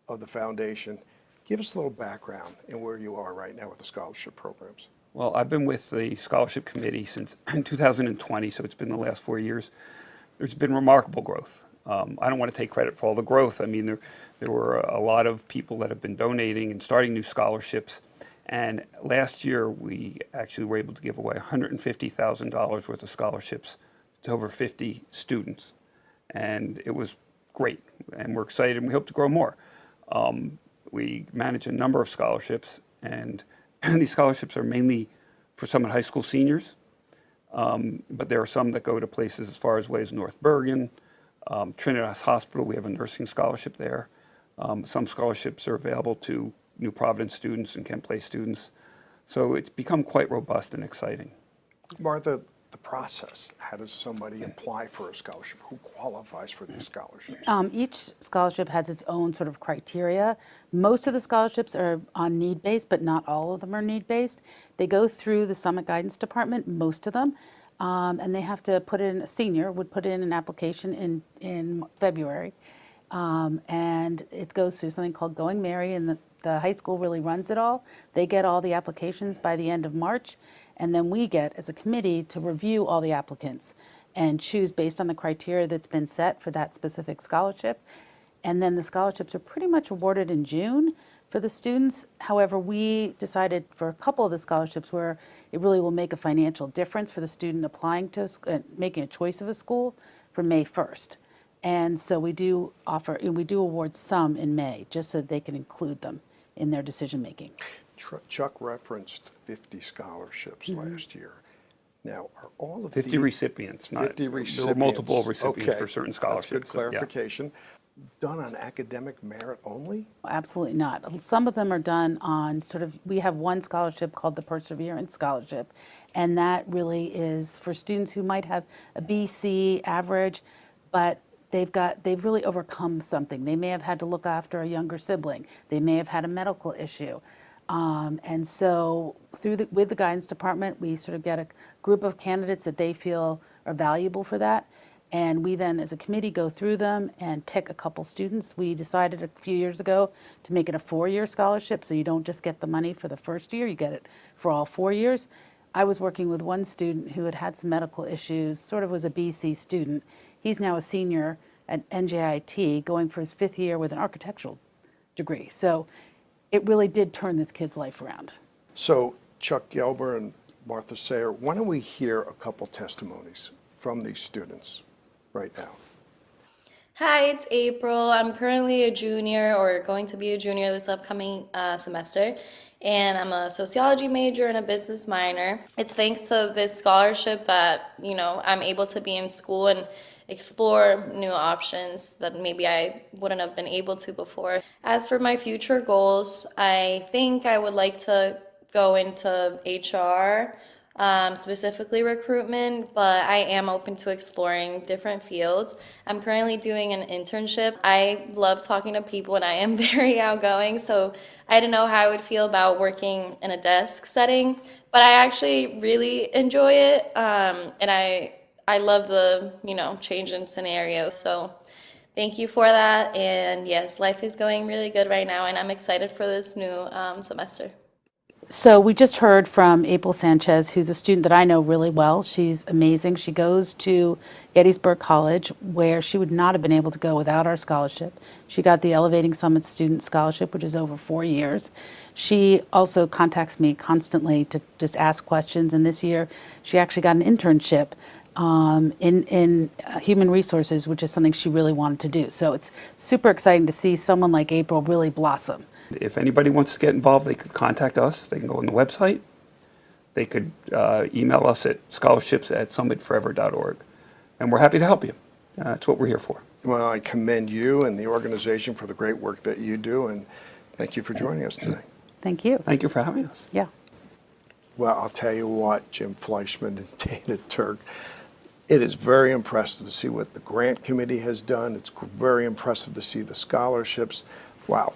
S3: of the foundation. Give us a little background and where you are right now with the scholarship programs.
S8: Well, I've been with the Scholarship Committee since 2020, so it's been the last 4 years. There's been remarkable growth. I don't want to take credit for all the growth. I mean, there were a lot of people that have been donating and starting new scholarships. And last year, we actually were able to give away $150,000 worth of scholarships to over 50 students. And it was great. And we're excited, and we hope to grow more. We manage a number of scholarships, and these scholarships are mainly for Summit High School seniors, but there are some that go to places as far away as North Bergen, Trinidad Hospital. We have a nursing scholarship there. Some scholarships are available to New Providence students and Kent Place students. So it's become quite robust and exciting.
S3: Martha, the process, how does somebody apply for a scholarship? Who qualifies for these scholarships?
S9: Each scholarship has its own sort of criteria. Most of the scholarships are on need-based, but not all of them are need-based. They go through the Summit Guidance Department, most of them, and they have to put in, a senior would put in an application in February, and it goes through something called Going Merry, and the high school really runs it all. They get all the applications by the end of March, and then we get, as a committee, to review all the applicants and choose based on the criteria that's been set for that specific scholarship. And then the scholarships are pretty much awarded in June for the students. However, we decided for a couple of the scholarships where it really will make a financial difference for the student applying to, making a choice of a school, for May 1st. And so we do award some in May, just so that they can include them in their decision making.
S3: Chuck referenced 50 scholarships last year. Now, are all of
S8: 50 recipients, not
S3: 50 recipients.
S8: There were multiple recipients for certain scholarships.
S3: That's good
S8: So, yeah.
S3: clarification. Done on academic merit only?
S9: Absolutely not. Some of them are done on we have one scholarship called the Perseverance Scholarship, and that really is for students who might have a B, C average, but they've really overcome something. They may have had to look after a younger sibling. They may have had a medical issue. And so with the guidance department, we sort of get a group of candidates that they feel are valuable for that. And we then, as a committee, go through them and pick a couple students. We decided a few years ago to make it a 4-year scholarship, so you don't just get the money for the first year, you get it for all 4 years. I was working with one student who had had some medical issues, sort of was a BC student. He's now a senior at NJIT, going for his 5th year with an architectural degree. So it really did turn this kid's life around.
S3: So Chuck Gelber and Martha Sayre, why don't we hear a couple testimonies from these students right now?
S10: Hi, it's April. I'm currently a junior, or going to be a junior this upcoming semester, and I'm a sociology major and a business minor. It's thanks to this scholarship that, I'm able to be in school and explore new options that maybe I wouldn't have been able to before. As for my future goals, I think I would like to go into HR, specifically recruitment, but I am open to exploring different fields. I'm currently doing an internship. I love talking to people and I am very outgoing, so I didn't know how I would feel about working in a desk setting, but I actually really enjoy it, and I love the, change in scenario, so thank you for that. And yes, life is going really good right now, and I'm excited for this new semester.
S9: So we just heard from April Sanchez, who's a student that I know really well. She's amazing. She goes to Gettysburg College, where she would not have been able to go without our scholarship. She got the Elevating Summit Student Scholarship, which is over 4 years. She also contacts me constantly to just ask questions, and this year she actually got an internship in human resources, which is something she really wanted to do. So it's super exciting to see someone like April really blossom.
S8: If anybody wants to get involved, they could contact us. They can go on the website. They could email us at scholarships@summitforever.org. And we're happy to help you. That's what we're here for.
S3: Well, I commend you and the organization for the great work that you do, and thank you for joining us today.
S9: Thank you.
S8: Thank you for having us.
S9: Yeah.
S3: Well, I'll tell you what, Jim Fleischman and Dana Turk, it is very impressive to see what the grant committee has done. It's very impressive to see the scholarships. Wow,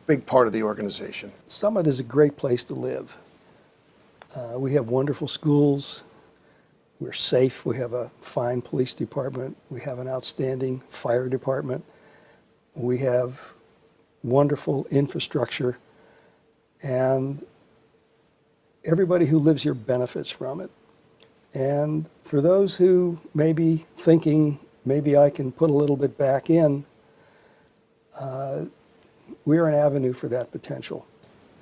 S3: big part of the organization.
S4: Summit is a great place to live. We have wonderful schools. We're safe. We have a fine police department. We have an outstanding fire department. We have wonderful infrastructure. And everybody who lives here benefits from it. And for those who may be thinking, maybe I can put a little bit back in, we're an avenue for that potential.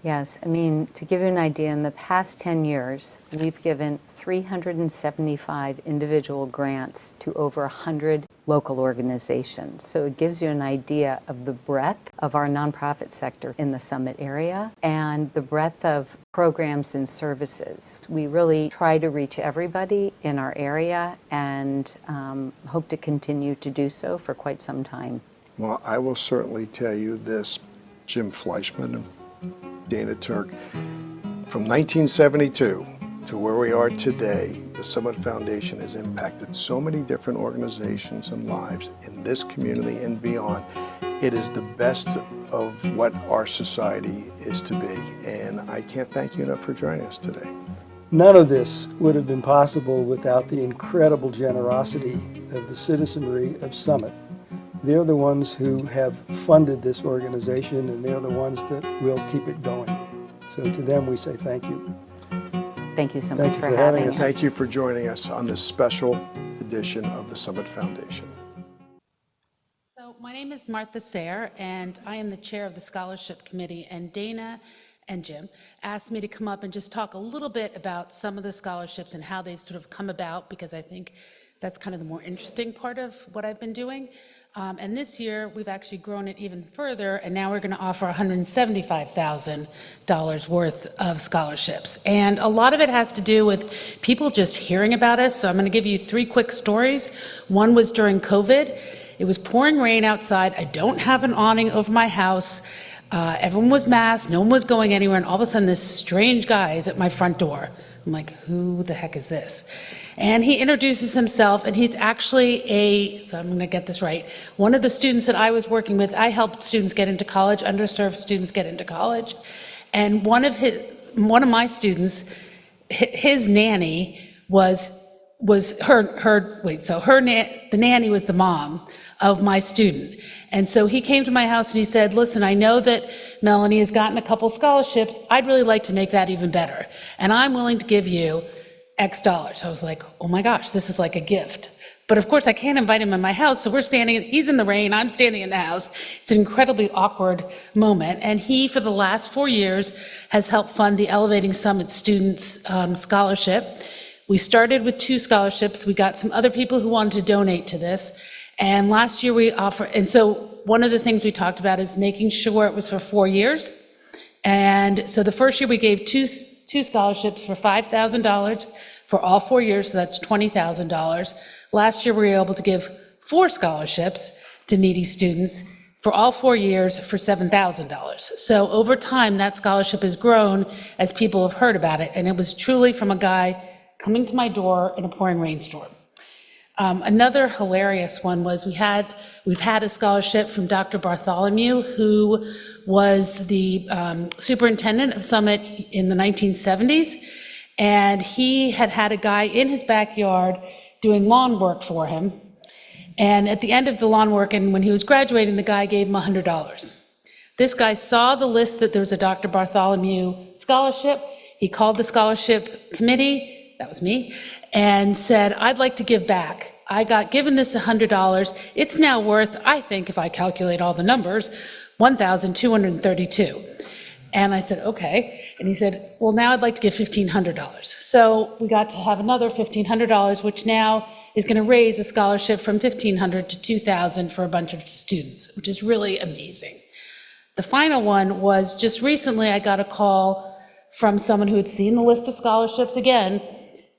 S5: Yes, I mean, to give you an idea, in the past 10 years, we've given 375 individual grants to over 100 local organizations. So it gives you an idea of the breadth of our nonprofit sector in the Summit area and the breadth of programs and services. We really try to reach everybody in our area and hope to continue to do so for quite some time.
S3: Well, I will certainly tell you this, Jim Fleischman and Dana Turk, from 1972 to where we are today, the Summit Foundation has impacted so many different organizations and lives in this community and beyond. It is the best of what our society is to be, and I can't thank you enough for joining us today.
S4: None of this would have been possible without the incredible generosity of the citizenry of Summit. They're the ones who have funded this organization, and they're the ones that will keep it going. So to them, we say thank you.
S5: Thank you so much
S4: you
S5: for
S4: for
S5: having
S4: having
S5: us.
S4: us.
S3: Thank you for joining us on this special edition of the Summit Foundation.
S9: So my name is Martha Sayre, and I am the chair of the scholarship committee, and Dana and Jim asked me to come up and just talk a little bit about some of the scholarships and how they've sort of come about, because I think that's kind of the more interesting part of what I've been doing. And this year, we've actually grown it even further, and now we're going to offer $175,000 worth of scholarships. And a lot of it has to do with people just hearing about us, so I'm going to give you 3 quick stories. One was during COVID. It was pouring rain outside. I don't have an awning over my house. Everyone was masked. No one was going anywhere, and all of a sudden, this strange guy is at my front door. I'm like, who the heck is this? And he introduces himself, and he's actually so I'm gonna get this right, one of the students that I was working with. I helped students get into college, underserved students get into college. And one of my students, his nanny the nanny was the mom of my student. And so he came to my house and he said, listen, I know that Melanie has gotten a couple scholarships. I'd really like to make that even better. And I'm willing to give you X dollars. I was like, oh my gosh, this is like a gift. But of course I can't invite him in my house. So he's in the rain, I'm standing in the house. It's an incredibly awkward moment. And he, for the last 4 years, has helped fund the Elevating Summit Students Scholarship. We started with 2 scholarships. We got some other people who wanted to donate to this. And last year and so one of the things we talked about is making sure it was for 4 years. And so the first year we gave two scholarships for $5,000 for all 4 years, so that's $20,000. Last year we were able to give 4 scholarships to needy students for all 4 years for $7,000. So over time, that scholarship has grown as people have heard about it. And it was truly from a guy coming to my door in a pouring rainstorm. Another hilarious one was we've had a scholarship from Dr. Bartholomew, who was the superintendent of Summit in the 1970s. And he had a guy in his backyard doing lawn work for him. And at the end of the lawn work, and when he was graduating, the guy gave him $100. This guy saw the list that there was a Dr. Bartholomew scholarship. He called the scholarship committee, that was me, and said, I'd like to give back. I got given this $100. It's now worth, I think, if I calculate all the numbers, $1,232. And I said, okay. And he said, well, now I'd like to give $1,500. So we got to have another $1,500, which now is going to raise a scholarship from $1,500 to $2,000 for a bunch of students, which is really amazing. The final one was just recently I got a call from someone who had seen the list of scholarships again,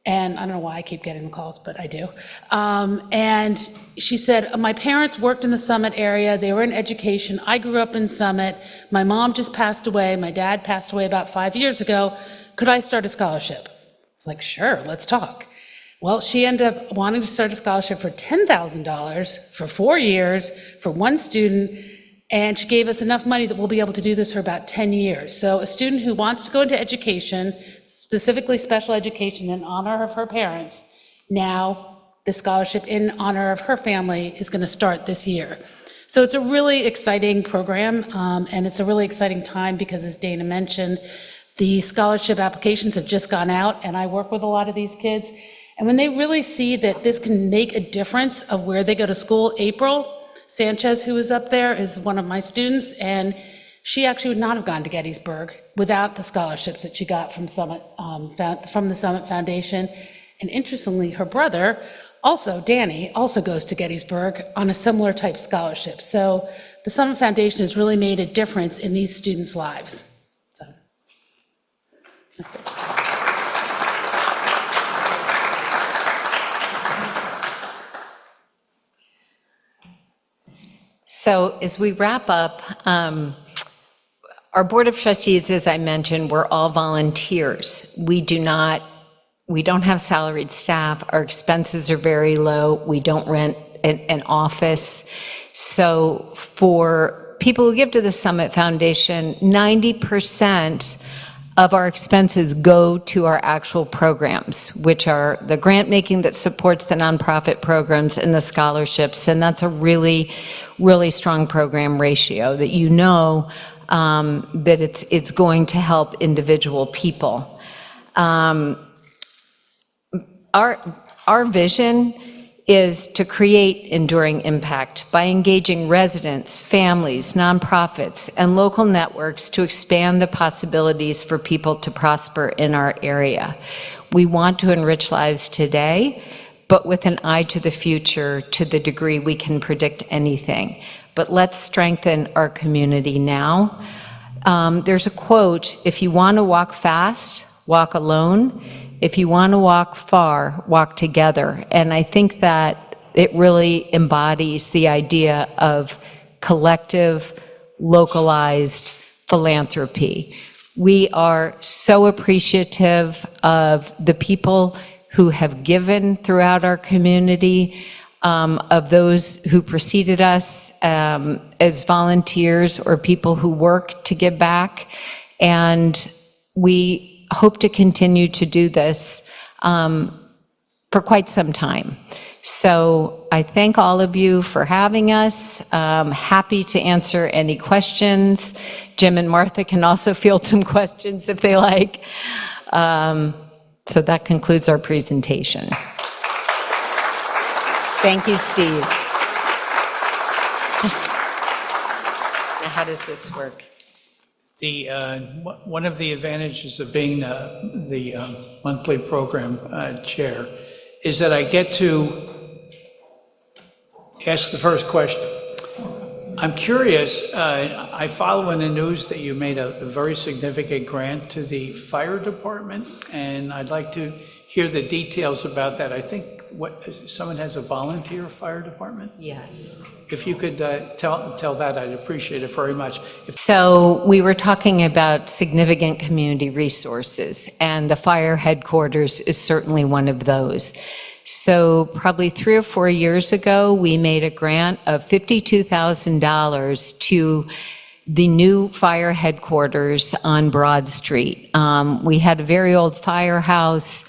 S9: and I don't know why I keep getting the calls, but I do. And she said, my parents worked in the Summit area. They were in education. I grew up in Summit. My mom just passed away. My dad passed away about 5 years ago. Could I start a scholarship? I was like, sure, let's talk. Well, she ended up wanting to start a scholarship for $10,000 for 4 years for one student. And she gave us enough money that we'll be able to do this for about 10 years. So a student who wants to go into education, specifically special education in honor of her parents, now the scholarship in honor of her family is going to start this year. So it's a really exciting program, and it's a really exciting time because, as Dana mentioned, the scholarship applications have just gone out, and I work with a lot of these kids. And when they really see that this can make a difference of where they go to school, April Sanchez, who is up there, is one of my students, and she actually would not have gone to Gettysburg without the scholarships that she got from Summit, from the Summit Foundation. And interestingly, her brother, also Danny, also goes to Gettysburg on a similar type scholarship. So the Summit Foundation has really made a difference in these students' lives. So that's it.
S2: So as we wrap up, our Board of Trustees, as I mentioned, we're all volunteers. We don't have salaried staff. Our expenses are very low. We don't rent an office. So for people who give to the Summit Foundation, 90% of our expenses go to our actual programs, which are the grant making that supports the nonprofit programs and the scholarships. And that's a really, really strong program ratio that that it's going to help individual people. Our vision is to create enduring impact by engaging residents, families, nonprofits, and local networks to expand the possibilities for people to prosper in our area. We want to enrich lives today, but with an eye to the future to the degree we can predict anything. But let's strengthen our community now. There's a quote, if you want to walk fast, walk alone. If you want to walk far, walk together. And I think that it really embodies the idea of collective, localized philanthropy. We are so appreciative of the people who have given throughout our community, of those who preceded us as volunteers or people who work to give back. And we hope to continue to do this for quite some time. So I thank all of you for having us. Happy to answer any questions. Jim and Martha can also field some questions if they like. So that concludes our presentation. Thank you, Steve. Now, how does this work?
S1: The, one of the advantages of being the monthly program chair is that I get to ask the first question. I'm curious, I follow in the news that you made a very significant grant to the fire department, and I'd like to hear the details about that. I think someone has a volunteer fire department?
S2: Yes.
S1: If you could tell that, I'd appreciate it very much.
S2: So we were talking about significant community resources, and the fire headquarters is certainly one of those. So probably 3 or 4 years ago, we made a grant of $52,000 to the new fire headquarters on Broad Street. We had a very old firehouse,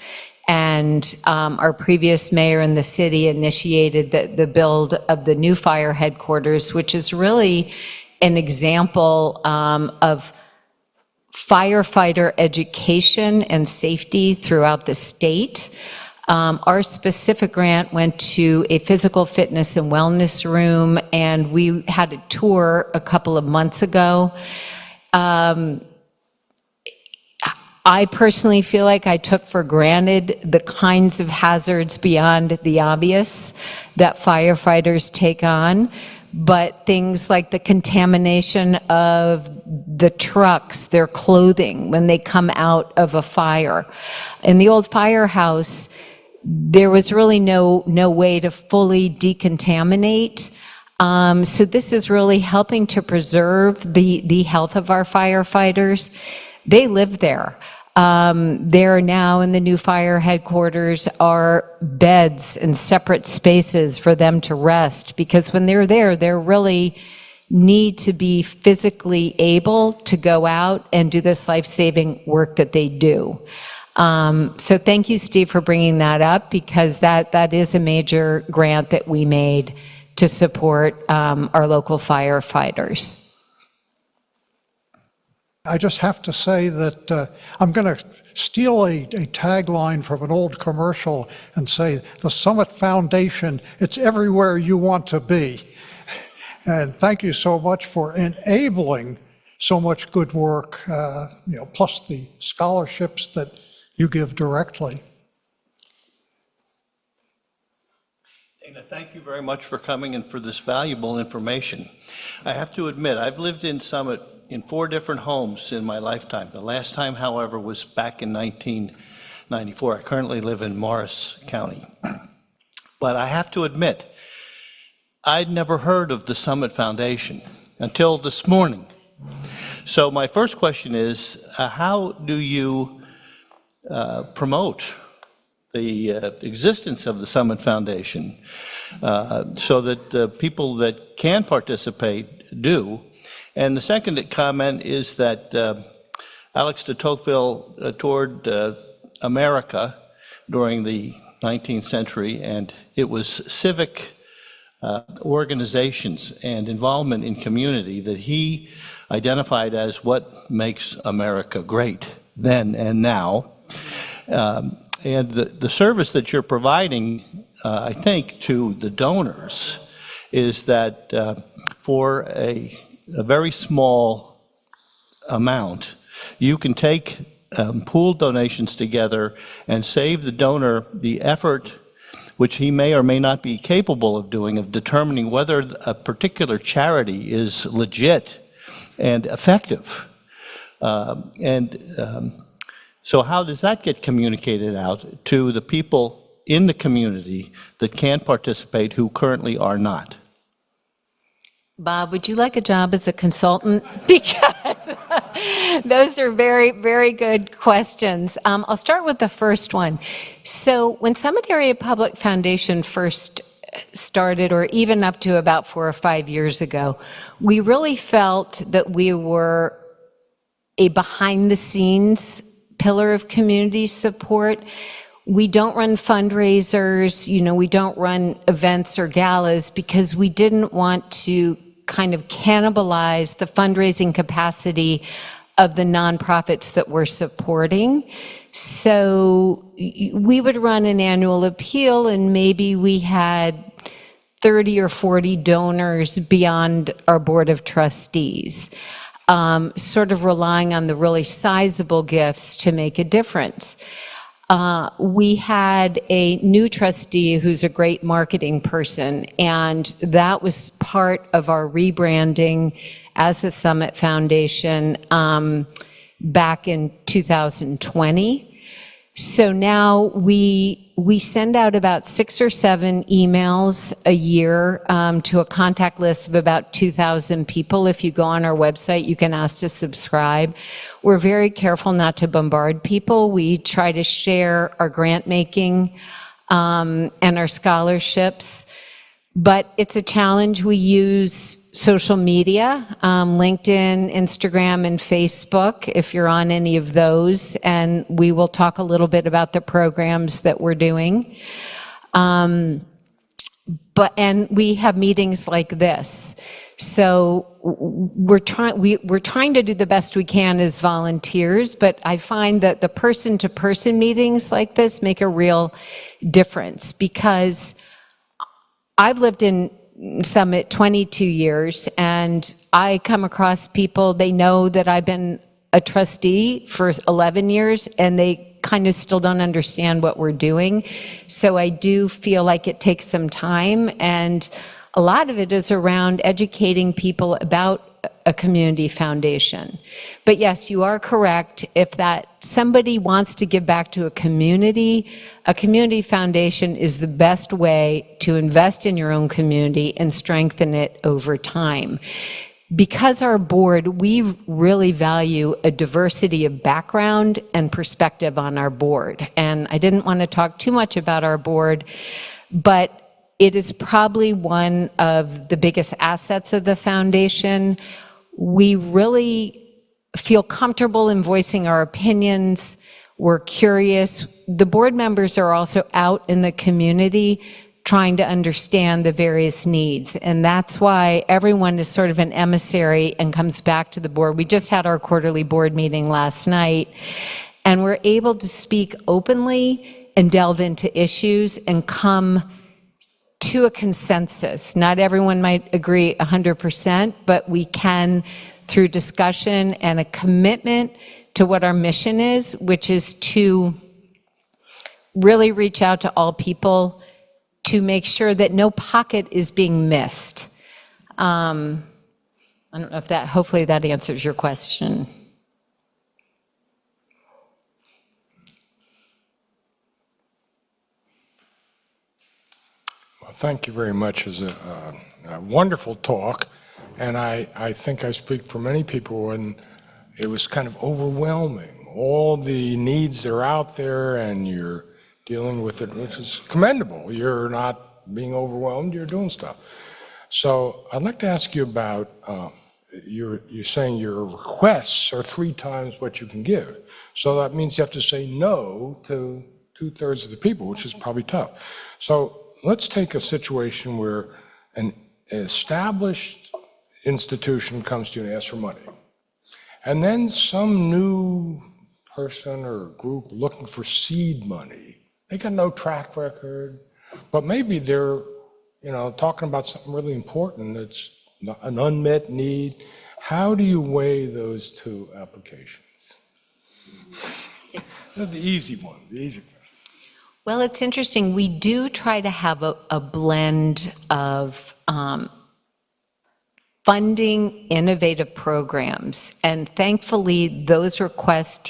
S2: and our previous mayor in the city initiated the build of the new fire headquarters, which is really an example of firefighter education and safety throughout the state. Our specific grant went to a physical fitness and wellness room, and we had a tour a couple of months ago. I personally feel like I took for granted the kinds of hazards beyond the obvious that firefighters take on, but things like the contamination of the trucks, their clothing, when they come out of a fire. In the old firehouse, there was really no way to fully decontaminate. So this is really helping to preserve the health of our firefighters. They live there. There now in the new fire headquarters are beds and separate spaces for them to rest, because when they're there, they really need to be physically able to go out and do this life-saving work that they do. So thank you, Steve, for bringing that up, because that is a major grant that we made to support our local firefighters.
S11: I just have to say that I'm going to steal a tagline from an old commercial and say, the Summit Foundation, it's everywhere you want to be. And thank you so much for enabling so much good work, plus the scholarships that you give directly.
S12: Dana, thank you very much for coming and for this valuable information. I have to admit, I've lived in Summit in 4 different homes in my lifetime. The last time, however, was back in 1994. I currently live in Morris County. But I have to admit, I'd never heard of the Summit Foundation until this morning. So my first question is, how do you promote the existence of the Summit Foundation so that people that can participate do? And the second comment is that Alex de Tocqueville toured America during the 19th century, and it was civic organizations and involvement in community that he identified as what makes America great then and now. And the service that you're providing, I think, to the donors is that for a very small amount, you can take pooled donations together and save the donor the effort, which he may or may not be capable of doing, of determining whether a particular charity is legit and effective. So how does that get communicated out to the people in the community that can participate who currently are not?
S2: Bob, would you like a job as a consultant? Because those are very, very good questions. I'll start with the first one. So when Summit Area Public Foundation first started, or even up to about 4 or 5 years ago, we really felt that we were a behind-the-scenes pillar of community support. We don't run fundraisers, we don't run events or galas because we didn't want to kind of cannibalize the fundraising capacity of the nonprofits that we're supporting. So we would run an annual appeal and maybe we had 30 or 40 donors beyond our board of trustees, sort of relying on the really sizable gifts to make a difference. We had a new trustee who's a great marketing person, and that was part of our rebranding as the Summit Foundation back in 2020. So now we send out about 6 or 7 emails a year to a contact list of about 2,000 people. If you go on our website, you can ask to subscribe. We're very careful not to bombard people. We try to share our grant making and our scholarships. But it's a challenge. We use social media, LinkedIn, Instagram, and Facebook, if you're on any of those, and we will talk a little bit about the programs that we're doing. And we have meetings like this. So we're trying to do the best we can as volunteers, but I find that the person-to-person meetings like this make a real difference because I've lived in Summit 22 years, and I come across people, they know that I've been a trustee for 11 years, and they kind of still don't understand what we're doing. So I do feel like it takes some time, and a lot of it is around educating people about a community foundation. But yes, you are correct. If that somebody wants to give back to a community foundation is the best way to invest in your own community and strengthen it over time. Because our board, we really value a diversity of background and perspective on our board. And I didn't want to talk too much about our board, but it is probably one of the biggest assets of the foundation. We really feel comfortable in voicing our opinions. We're curious. The board members are also out in the community trying to understand the various needs. And that's why everyone is sort of an emissary and comes back to the board. We just had our quarterly board meeting last night, and we're able to speak openly and delve into issues and come to a consensus. Not everyone might agree 100%, but we can, through discussion and a commitment to what our mission is, which is to really reach out to all people to make sure that no pocket is being missed. I don't know if that, hopefully that answers your question.
S13: Well, thank you very much. It was a wonderful talk, and I think I speak for many people when it was kind of overwhelming. All the needs that are out there, and you're dealing with it, which is commendable. You're not being overwhelmed, you're doing stuff. So I'd like to ask you about, you're saying your requests are 3 times what you can give. So that means you have to say no to 2/3 of the people, which is probably tough. So let's take a situation where an established institution comes to you and asks for money. And then some new person or group looking for seed money. They got no track record, but maybe they're, talking about something really important that's an unmet need. How do you weigh those 2 applications? The easy one, the easy one.
S2: Well, it's interesting. We do try to have a blend of funding innovative programs, and thankfully those requests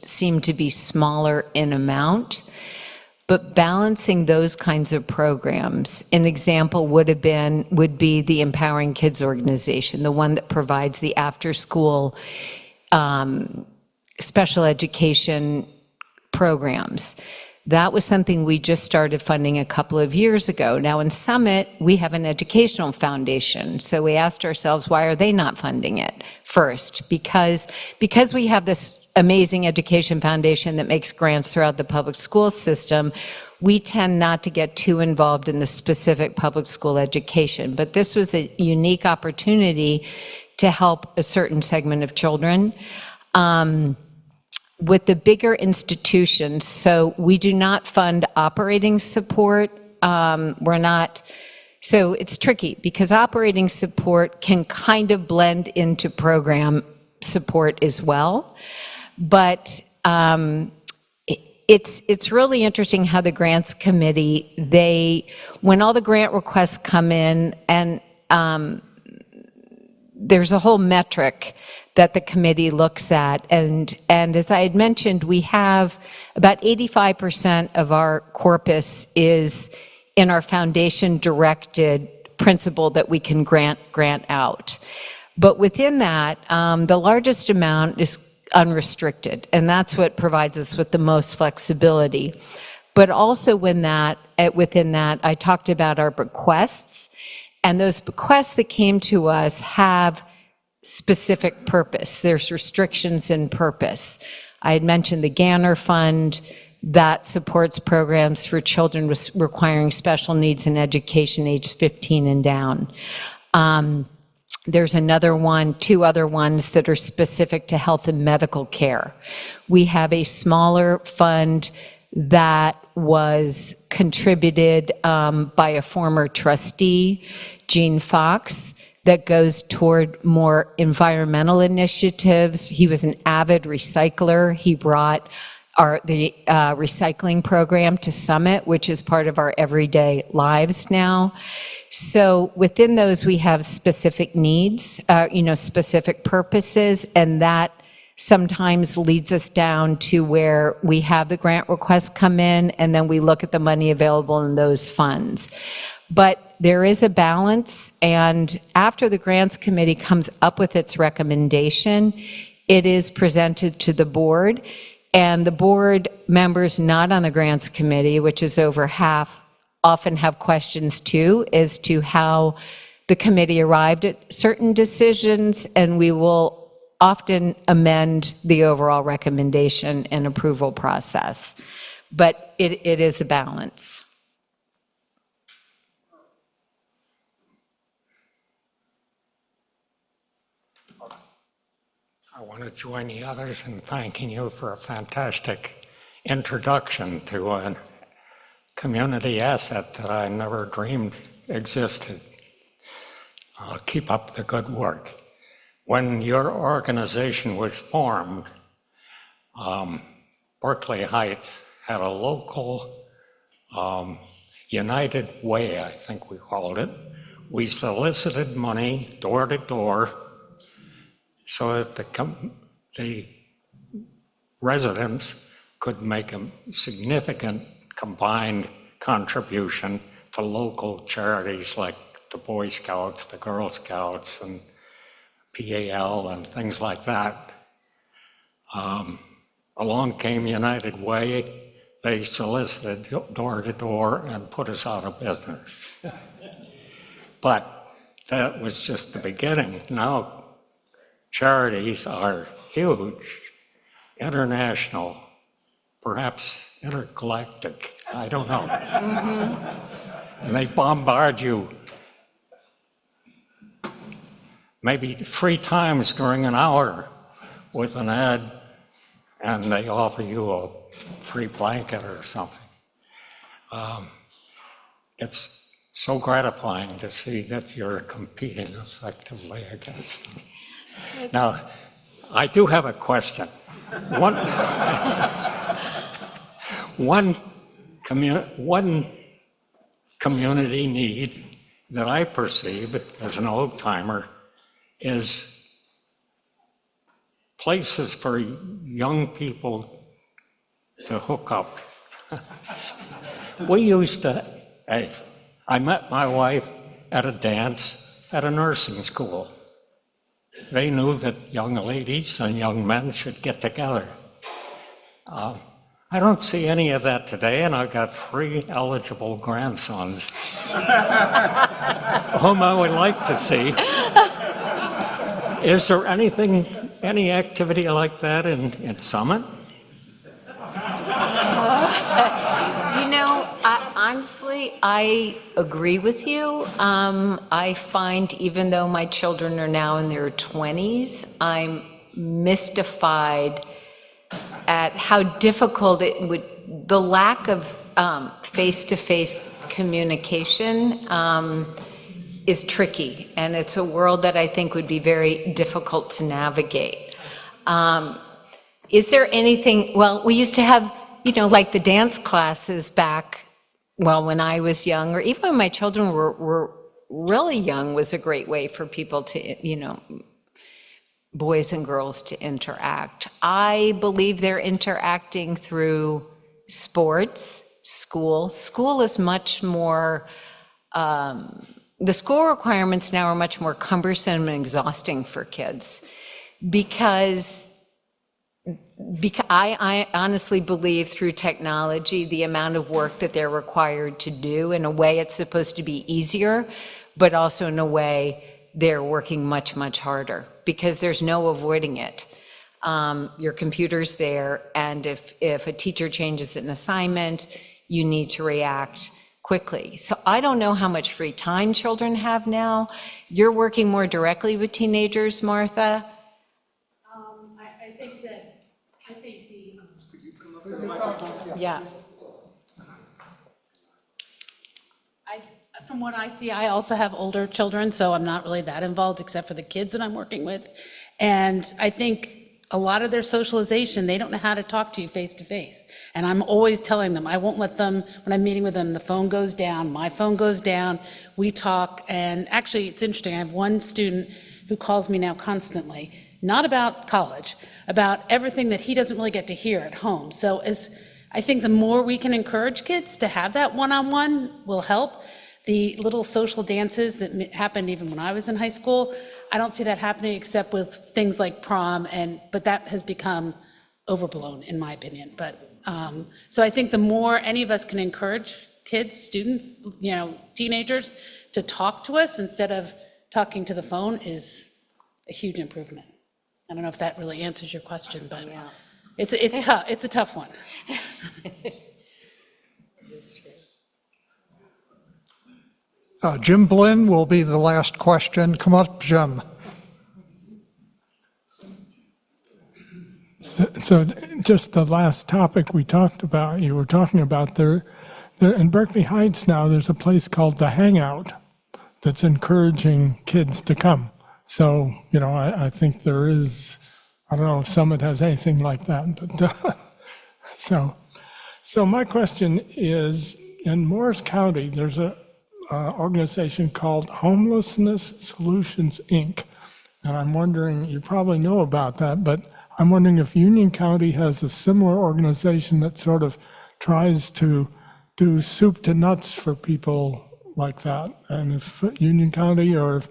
S2: seem to be smaller in amount, but balancing those kinds of programs. An example would be the Empowering Kids organization, the one that provides the after-school special education programs. That was something we just started funding a couple of years ago. Now in Summit, we have an educational foundation. So we asked ourselves, why are they not funding it first? Because we have this amazing education foundation that makes grants throughout the public school system, we tend not to get too involved in the specific public school education. But this was a unique opportunity to help a certain segment of children. With the bigger institutions, so we do not fund operating support. So it's tricky because operating support can kind of blend into program support as well. But it's really interesting how the grants committee, when all the grant requests come in, and there's a whole metric that the committee looks at. And as I had mentioned, we have about 85% of our corpus is in our foundation-directed principle that we can grant out. But within that, the largest amount is unrestricted, and that's what provides us with the most flexibility. But also within that, I talked about our bequests, and those bequests that came to us have specific purpose. There's restrictions in purpose. I had mentioned the Ganner Fund that supports programs for children requiring special needs in education aged 15 and down. There's two other ones that are specific to health and medical care. We have a smaller fund that was contributed by a former trustee, Gene Fox, that goes toward more environmental initiatives. He was an avid recycler. He brought the recycling program to Summit, which is part of our everyday lives now. So within those, we have specific needs, specific purposes, and that sometimes leads us down to where we have the grant requests come in, and then we look at the money available in those funds. But there is a balance, and after the grants committee comes up with its recommendation, it is presented to the board, and the board members not on the grants committee, which is over half, often have questions too as to how the committee arrived at certain decisions, and we will often amend the overall recommendation and approval process. But it is a balance.
S14: I want to join the others in thanking you for a fantastic introduction to a community asset that I never dreamed existed. Keep up the good work. When your organization was formed, Berkeley Heights had a local United Way, I think we called it. We solicited money door to door so that the residents could make a significant combined contribution to local charities like the Boy Scouts, the Girl Scouts, and PAL, and things like that. Along came United Way. They solicited door to door and put us out of business. But that was just the beginning. Now, charities are huge, international, perhaps intergalactic, I don't know. And they bombard you maybe 3 times during an hour with an ad, and they offer you a free blanket or something. It's so gratifying to see that you're competing effectively against them. Now, I do have a question. One community need that I perceive as an old-timer is places for young people to hook up. We used to, I met my wife at a dance at a nursing school. They knew that young ladies and young men should get together. I don't see any of that today, and I've got 3 eligible grandsons whom I would like to see. Is there any activity like that in Summit?
S2: Honestly, I agree with you. I find even though my children are now in their 20s, I'm mystified at how difficult the lack of face-to-face communication is tricky, and it's a world that I think would be very difficult to navigate. Is there anything, well, we used to have, like the dance classes back, when I was young, or even when my children were really young, was a great way for people to, boys and girls to interact. I believe they're interacting through sports, school. School is much more, the school requirements now are much more cumbersome and exhausting for kids because I honestly believe through technology, the amount of work that they're required to do, in a way it's supposed to be easier, but also in a way they're working much, much harder because there's no avoiding it. Your computer's there, and if a teacher changes an assignment, you need to react quickly. So I don't know how much free time children have now. You're working more directly with teenagers, Martha. Yeah.
S9: From what I see, I also have older children, so I'm not really that involved except for the kids that I'm working with. And I think a lot of their socialization, they don't know how to talk to you face to face. And I'm always telling them, I won't let them, when I'm meeting with them, the phone goes down, my phone goes down, we talk. And actually, it's interesting, I have one student who calls me now constantly, not about college, about everything that he doesn't really get to hear at home. So I think the more we can encourage kids to have that one-on-one will help. The little social dances that happened even when I was in high school, I don't see that happening except with things like prom, but that has become overblown in my opinion. But so I think the more any of us can encourage kids, students, teenagers to talk to us instead of talking to the phone is a huge improvement. I don't know if that really answers your question, but yeah. It's tough. It's a tough one.
S11: Jim Blinn will be the last question. Come up, Jim.
S15: So just the last topic we talked about, you were talking about there in Berkeley Heights now, there's a place called The Hangout that's encouraging kids to come. So, I think there is, I don't know if Summit has anything like that, but so my question is, in Morris County, there's a organization called Homelessness Solutions, Inc. And I'm wondering, you probably know about that, but I'm wondering if Union County has a similar organization that sort of tries to do soup to nuts for people like that. And if Union County, or if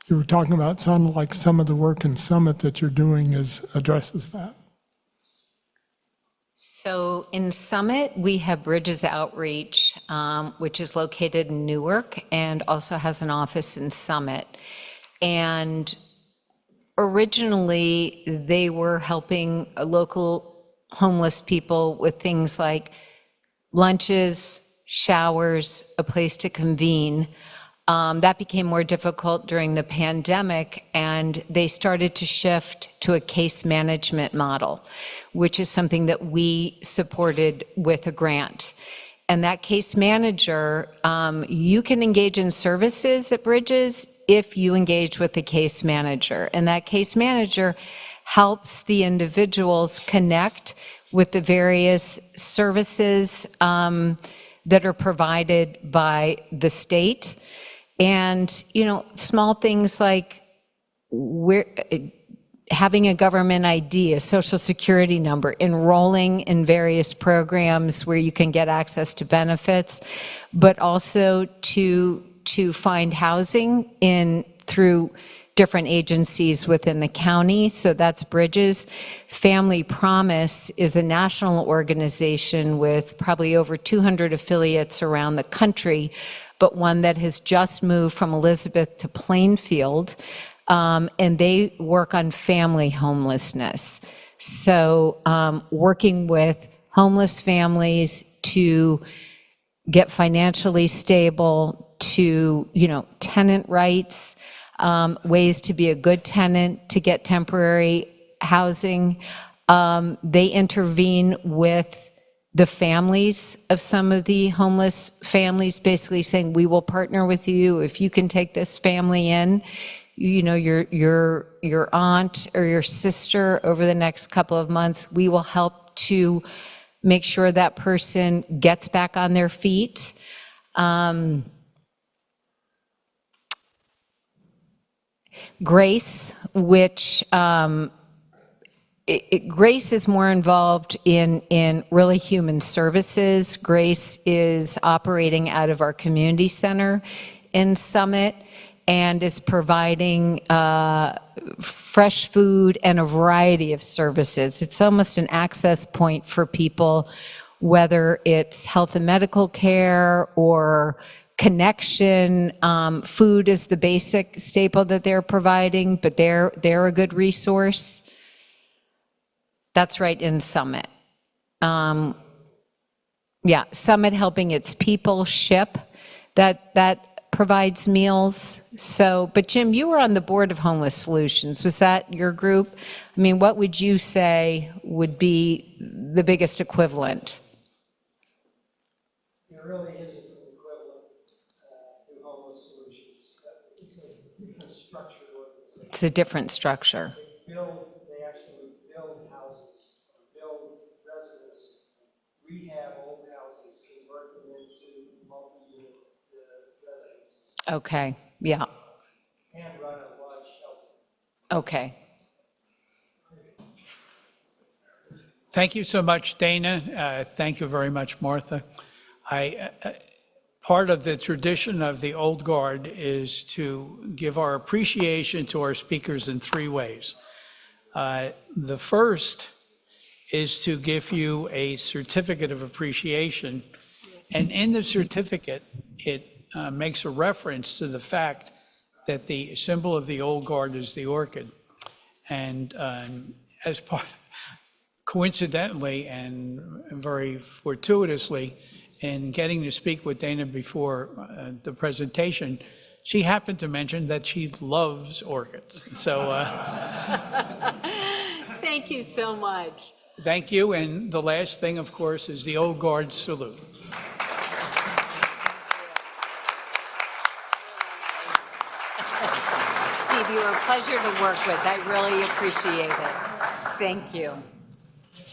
S15: you were talking about, sounded like some of the work in Summit that you're doing addresses that.
S2: So in Summit, we have Bridges Outreach, which is located in Newark and also has an office in Summit. And originally, they were helping local homeless people with things like lunches, showers, a place to convene. That became more difficult during the pandemic, and they started to shift to a case management model, which is something that we supported with a grant. And that case manager, you can engage in services at Bridges if you engage with the case manager. And that case manager helps the individuals connect with the various services that are provided by the state. And, small things like having a government ID, a social security number, enrolling in various programs where you can get access to benefits, but also to find housing through different agencies within the county, so that's Bridges. Family Promise is a national organization with probably over 200 affiliates around the country, but one that has just moved from Elizabeth to Plainfield, and they work on family homelessness. So working with homeless families to get financially stable, to, tenant rights, ways to be a good tenant, to get temporary housing. They intervene with the families of some of the homeless families, basically saying, we will partner with you if you can take this family in, your aunt or your sister over the next couple of months. We will help to make sure that person gets back on their feet. Grace, which Grace is more involved in really human services. Grace is operating out of our community center in Summit and is providing fresh food and a variety of services. It's almost an access point for people, whether it's health and medical care or connection. Food is the basic staple that they're providing, but they're a good resource. That's right, in Summit. Yeah, Summit helping its people ship, that provides meals. So, but Jim, you were on the board of Homeless Solutions. Was that your group? I mean, what would you say would be the biggest equivalent?
S4: There really isn't an equivalent to Homeless Solutions. It's a different structure.
S2: It's a different structure.
S4: They actually build houses, build residents, rehab old houses, convert them into multi-unit residences.
S2: Okay, yeah.
S4: And run a large shelter.
S2: Okay.
S1: Thank you so much, Dana. Thank you very much, Martha. Part of the tradition of the Old Guard is to give our appreciation to our speakers in three ways. The first is to give you a certificate of appreciation, and in the certificate, it makes a reference to the fact that the symbol of the Old Guard is the orchid. And as part, coincidentally and very fortuitously, in getting to speak with Dana before the presentation, she happened to mention that she loves orchids. So
S2: Thank you so much.
S1: thank you. And the last thing, of course, is the Old Guard salute.
S2: Steve, you were a pleasure to work with. I really appreciate it. Thank you.